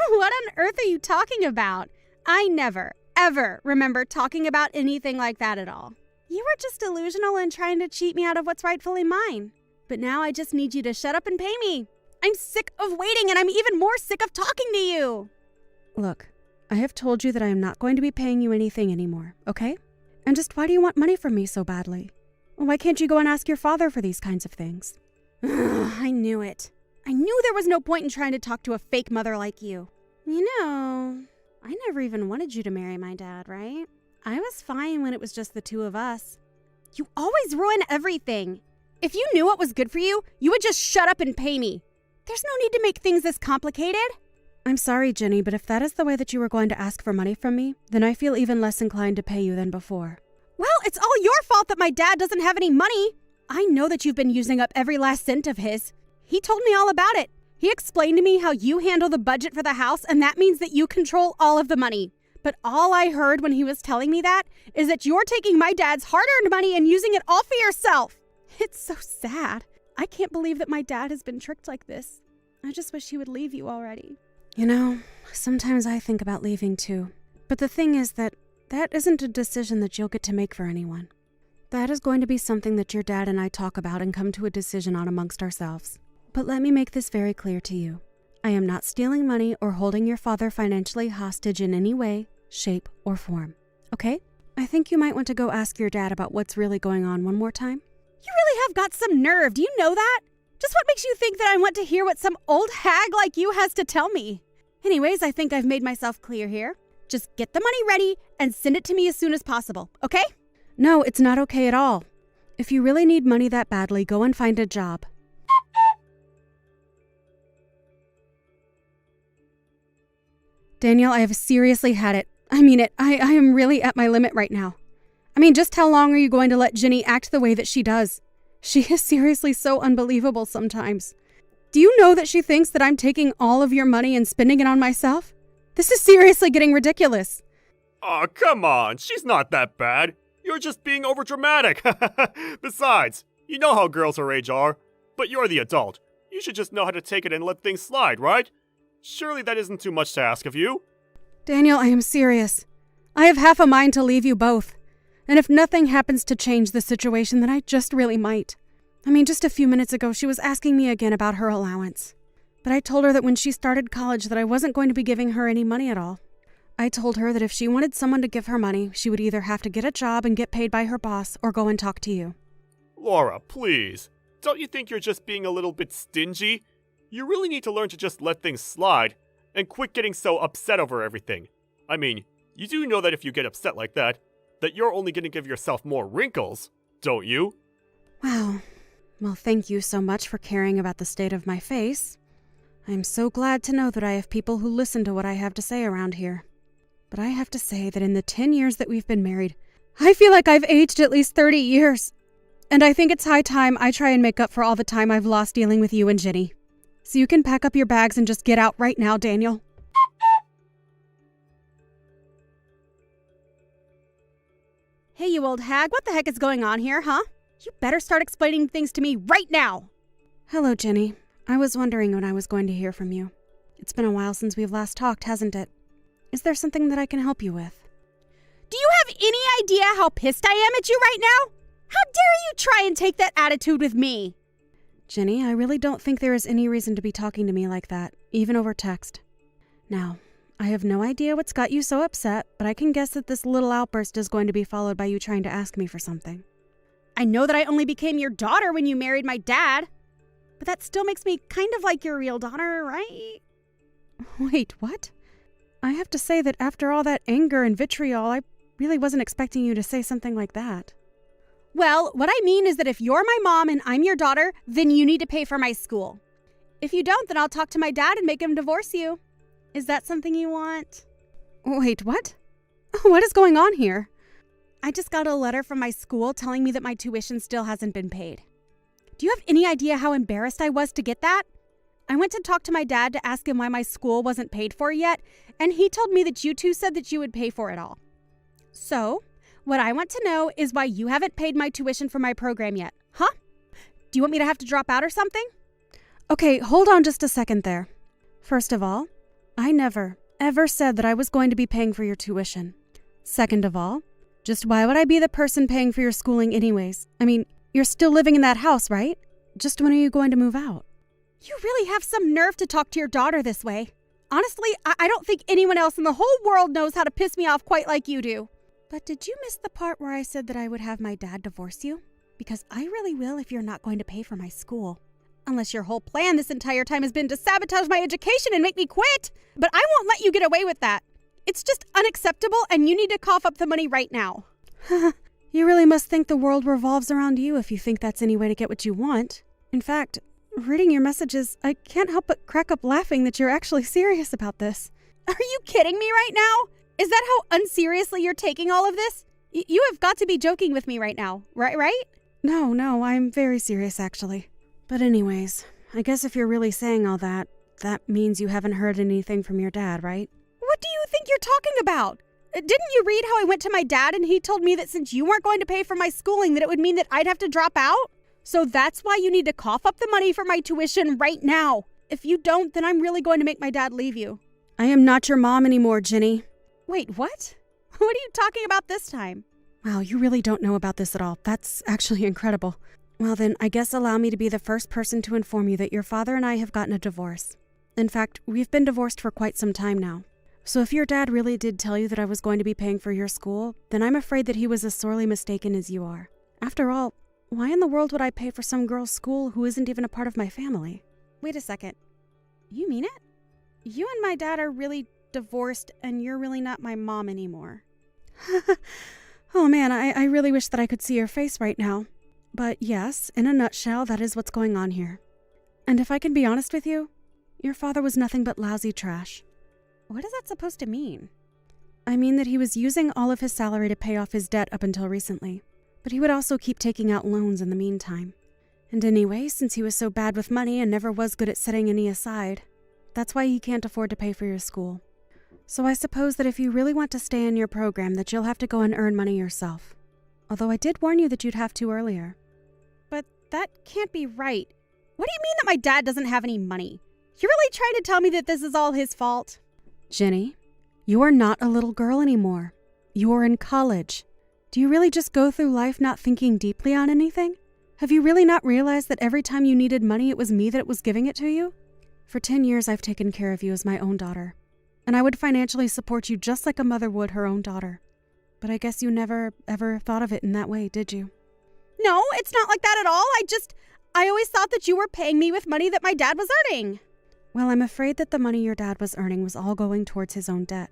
What on earth are you talking about? I never, ever remember talking about anything like that at all. You were just delusional and trying to cheat me out of what's rightfully mine. But now I just need you to shut up and pay me. I'm sick of waiting and I'm even more sick of talking to you. Look, I have told you that I am not going to be paying you anything anymore, okay? And just why do you want money from me so badly? Why can't you go and ask your father for these kinds of things? I knew it. I knew there was no point in trying to talk to a fake mother like you. You know, I never even wanted you to marry my dad, right? I was fine when it was just the two of us. You always ruin everything. If you knew what was good for you, you would just shut up and pay me. There's no need to make things this complicated. I'm sorry, Jenny, but if that is the way that you were going to ask for money from me, then I feel even less inclined to pay you than before. Well, it's all your fault that my dad doesn't have any money. I know that you've been using up every last cent of his. He told me all about it. He explained to me how you handle the budget for the house, and that means that you control all of the money. But all I heard when he was telling me that is that you're taking my dad's hard-earned money and using it all for yourself. It's so sad. I can't believe that my dad has been tricked like this. I just wish he would leave you already. You know, sometimes I think about leaving too. But the thing is that isn't a decision that you'll get to make for anyone. That is going to be something that your dad and I talk about and come to a decision on amongst ourselves. But let me make this very clear to you. I am not stealing money or holding your father financially hostage in any way, shape, or form. Okay? I think you might want to go ask your dad about what's really going on one more time. You really have got some nerve, do you know that? Just what makes you think that I want to hear what some old hag like you has to tell me? Anyways, I think I've made myself clear here. Just get the money ready and send it to me as soon as possible, okay? No, it's not okay at all. If you really need money that badly, go and find a job. Daniel, I have seriously had it. I mean it. I am really at my limit right now. I mean, just how long are you going to let Ginny act the way that she does? She is seriously so unbelievable sometimes. Do you know that she thinks that I'm taking all of your money and spending it on myself? This is seriously getting ridiculous. Aw, come on. She's not that bad. You're just being overdramatic. Besides, you know how girls her age are. But you're the adult. You should just know how to take it and let things slide, right? Surely that isn't too much to ask of you. Daniel, I am serious. I have half a mind to leave you both. And if nothing happens to change the situation, then I just really might. I mean, just a few minutes ago, she was asking me again about her allowance. But I told her that when she started college that I wasn't going to be giving her any money at all. I told her that if she wanted someone to give her money, she would either have to get a job and get paid by her boss or go and talk to you. Laura, please. Don't you think you're just being a little bit stingy? You really need to learn to just let things slide and quit getting so upset over everything. I mean, you do know that if you get upset like that you're only going to give yourself more wrinkles, don't you? Wow. Well, thank you so much for caring about the state of my face. I'm so glad to know that I have people who listen to what I have to say around here. But I have to say that in the 10 years that we've been married, I feel like I've aged at least 30 years. And I think it's high time I try and make up for all the time I've lost dealing with you and Ginny. So you can pack up your bags and just get out right now, Daniel. Hey, you old hag, what the heck is going on here, huh? You better start explaining things to me right now. Hello, Ginny. I was wondering when I was going to hear from you. It's been a while since we've last talked, hasn't it? Is there something that I can help you with? Do you have any idea how pissed I am at you right now? How dare you try and take that attitude with me? Ginny, I really don't think there is any reason to be talking to me like that, even over text. Now, I have no idea what's got you so upset, but I can guess that this little outburst is going to be followed by you trying to ask me for something. I know that I only became your daughter when you married my dad, but that still makes me kind of like your real daughter, right? Wait, what? I have to say that after all that anger and vitriol, I really wasn't expecting you to say something like that. Well, what I mean is that if you're my mom and I'm your daughter, then you need to pay for my school. If you don't, then I'll talk to my dad and make him divorce you. Is that something you want? Wait, what? What is going on here? I just got a letter from my school telling me that my tuition still hasn't been paid. Do you have any idea how embarrassed I was to get that? I went to talk to my dad to ask him why my school wasn't paid for yet, and he told me that you two said that you would pay for it all. So, what I want to know is why you haven't paid my tuition for my program yet, huh? Do you want me to have to drop out or something? Okay, hold on just a second there. First of all, I never, ever said that I was going to be paying for your tuition. Second of all, just why would I be the person paying for your schooling anyways? I mean, you're still living in that house, right? Just when are you going to move out? You really have some nerve to talk to your daughter this way. Honestly, I don't think anyone else in the whole world knows how to piss me off quite like you do. But did you miss the part where I said that I would have my dad divorce you? Because I really will if you're not going to pay for my school. Unless your whole plan this entire time has been to sabotage my education and make me quit. But I won't let you get away with that. It's just unacceptable and you need to cough up the money right now. You really must think the world revolves around you if you think that's any way to get what you want. In fact, reading your messages, I can't help but crack up laughing that you're actually serious about this. Are you kidding me right now? Is that how unseriously you're taking all of this? You have got to be joking with me right now, right? No, I'm very serious actually. But anyways, I guess if you're really saying all that, that means you haven't heard anything from your dad, right? What do you think you're talking about? Didn't you read how I went to my dad and he told me that since you weren't going to pay for my schooling, that it would mean that I'd have to drop out? So that's why you need to cough up the money for my tuition right now. If you don't, then I'm really going to make my dad leave you. I am not your mom anymore, Ginny. Wait, what? What are you talking about this time? Wow, you really don't know about this at all. That's actually incredible. Well then, I guess allow me to be the first person to inform you that your father and I have gotten a divorce. In fact, we've been divorced for quite some time now. So if your dad really did tell you that I was going to be paying for your school, then I'm afraid that he was as sorely mistaken as you are. After all, why in the world would I pay for some girl's school who isn't even a part of my family? Wait a second. You mean it? You and my dad are really divorced and you're really not my mom anymore. Oh man, I really wish that I could see your face right now. But yes, in a nutshell, that is what's going on here. And if I can be honest with you, your father was nothing but lousy trash. What is that supposed to mean? I mean that he was using all of his salary to pay off his debt up until recently, but he would also keep taking out loans in the meantime. And anyway, since he was so bad with money and never was good at setting any aside, that's why he can't afford to pay for your school. So I suppose that if you really want to stay in your program, that you'll have to go and earn money yourself. Although I did warn you that you'd have to earlier. But that can't be right. What do you mean that my dad doesn't have any money? You're really trying to tell me that this is all his fault? Jenny, you are not a little girl anymore. You are in college. Do you really just go through life not thinking deeply on anything? Have you really not realized that every time you needed money, it was me that was giving it to you? For 10 years, I've taken care of you as my own daughter. And I would financially support you just like a mother would her own daughter. But I guess you never, ever thought of it in that way, did you? No, it's not like that at all. I always thought that you were paying me with money that my dad was earning. Well, I'm afraid that the money your dad was earning was all going towards his own debt.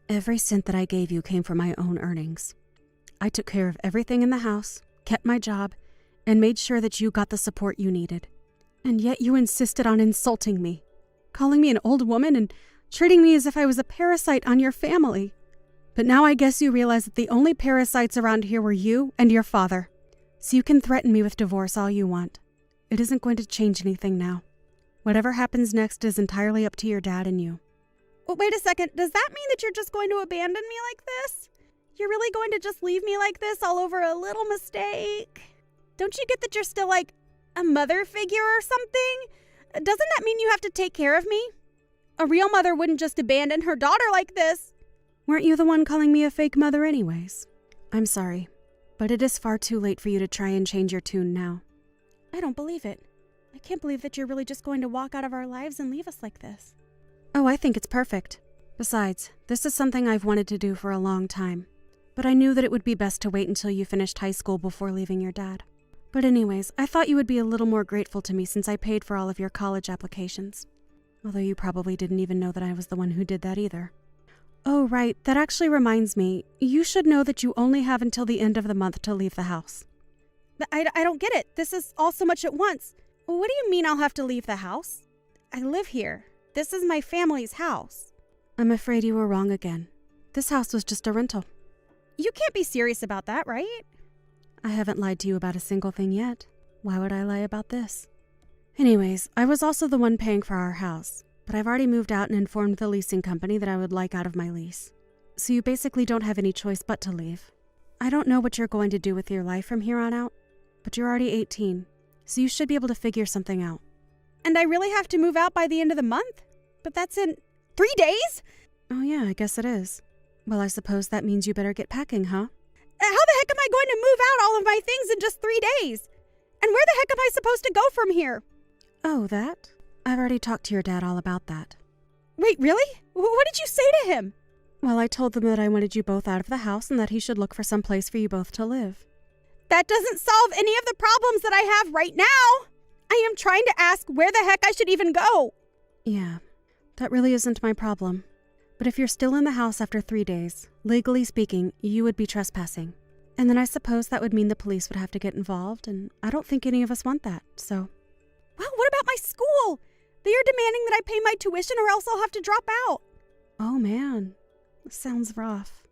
Every cent that I gave you came from my own earnings. I took care of everything in the house, kept my job, and made sure that you got the support you needed. And yet you insisted on insulting me, calling me an old woman and treating me as if I was a parasite on your family. But now I guess you realize that the only parasites around here were you and your father. So you can threaten me with divorce all you want. It isn't going to change anything now. Whatever happens next is entirely up to your dad and you. Well, wait a second. Does that mean that you're just going to abandon me like this? You're really going to just leave me like this all over a little mistake? Don't you get that you're still like a mother figure or something? Doesn't that mean you have to take care of me? A real mother wouldn't just abandon her daughter like this. Weren't you the one calling me a fake mother anyways? I'm sorry, but it is far too late for you to try and change your tune now. I don't believe it. I can't believe that you're really just going to walk out of our lives and leave us like this. Oh, I think it's perfect. Besides, this is something I've wanted to do for a long time. But I knew that it would be best to wait until you finished high school before leaving your dad. But anyways, I thought you would be a little more grateful to me since I paid for all of your college applications. Although you probably didn't even know that I was the one who did that either. Oh, right, that actually reminds me. You should know that you only have until the end of the month to leave the house. I don't get it. This is all so much at once. What do you mean I'll have to leave the house? I live here. This is my family's house. I'm afraid you were wrong again. This house was just a rental. You can't be serious about that, right? I haven't lied to you about a single thing yet. Why would I lie about this? Anyways, I was also the one paying for our house, but I've already moved out and informed the leasing company that I would like out of my lease. So you basically don't have any choice but to leave. I don't know what you're going to do with your life from here on out, but you're already 18, so you should be able to figure something out. And I really have to move out by the end of the month? But that's in 3 days? Oh yeah, I guess it is. Well, I suppose that means you better get packing, huh? How the heck am I going to move out all of my things in just 3 days? And where the heck am I supposed to go from here? Oh, that? I've already talked to your dad all about that. Wait, really? What did you say to him? Well, I told them that I wanted you both out of the house and that he should look for some place for you both to live. That doesn't solve any of the problems that I have right now. I am trying to ask where the heck I should even go. Yeah, that really isn't my problem. But if you're still in the house after 3 days, legally speaking, you would be trespassing. And then I suppose that would mean the police would have to get involved, and I don't think any of us want that, so. Well, what about my school? They are demanding that I pay my tuition or else I'll have to drop out. Oh man, this sounds rough.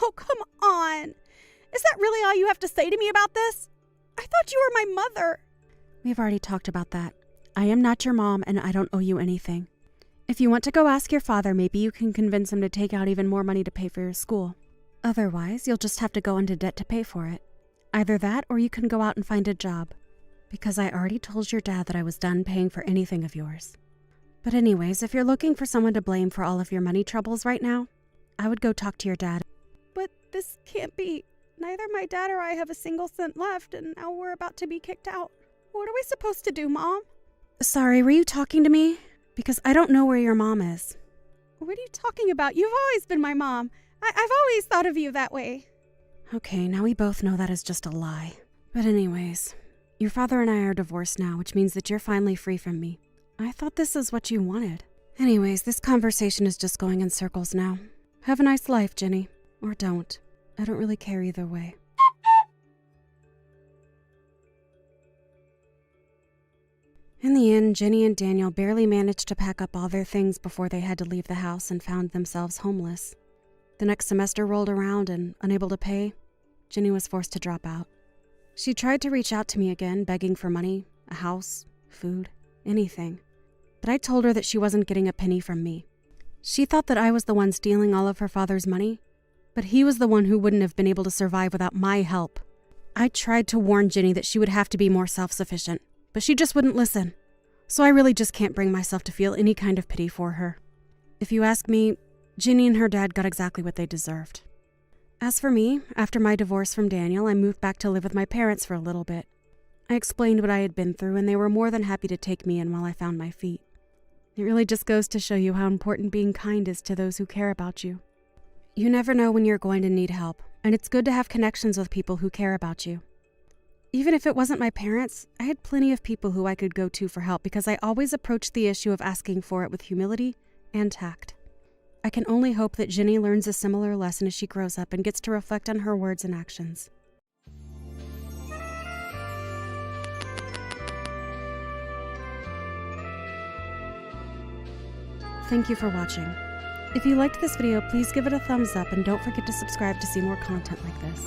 Oh, come on. Is that really all you have to say to me about this? I thought you were my mother. We've already talked about that. I am not your mom and I don't owe you anything. If you want to go ask your father, maybe you can convince him to take out even more money to pay for your school. Otherwise, you'll just have to go into debt to pay for it. Either that or you can go out and find a job. Because I already told your dad that I was done paying for anything of yours. But anyways, if you're looking for someone to blame for all of your money troubles right now, I would go talk to your dad. But this can't be. Neither my dad or I have a single cent left, and now we're about to be kicked out. What are we supposed to do, Mom? Sorry, were you talking to me? Because I don't know where your mom is. What are you talking about? You've always been my mom. I've always thought of you that way. Okay, now we both know that is just a lie. But anyways, your father and I are divorced now, which means that you're finally free from me. I thought this is what you wanted. Anyways, this conversation is just going in circles now. Have a nice life, Jenny. Or don't. I don't really care either way. In the end, Jenny and Daniel barely managed to pack up all their things before they had to leave the house and found themselves homeless. The next semester rolled around and, unable to pay, Jenny was forced to drop out. She tried to reach out to me again, begging for money, a house, food, anything. But I told her that she wasn't getting a penny from me. She thought that I was the one stealing all of her father's money, but he was the one who wouldn't have been able to survive without my help. I tried to warn Jenny that she would have to be more self-sufficient, but she just wouldn't listen. So I really just can't bring myself to feel any kind of pity for her. If you ask me, Jenny and her dad got exactly what they deserved. As for me, after my divorce from Daniel, I moved back to live with my parents for a little bit. I explained what I had been through, and they were more than happy to take me in while I found my feet. It really just goes to show you how important being kind is to those who care about you. You never know when you're going to need help, and it's good to have connections with people who care about you. Even if it wasn't my parents, I had plenty of people who I could go to for help because I always approached the issue of asking for it with humility and tact. I can only hope that Jenny learns a similar lesson as she grows up and gets to reflect on her words and actions. Thank you for watching. If you liked this video, please give it a thumbs up and don't forget to subscribe to see more content like this.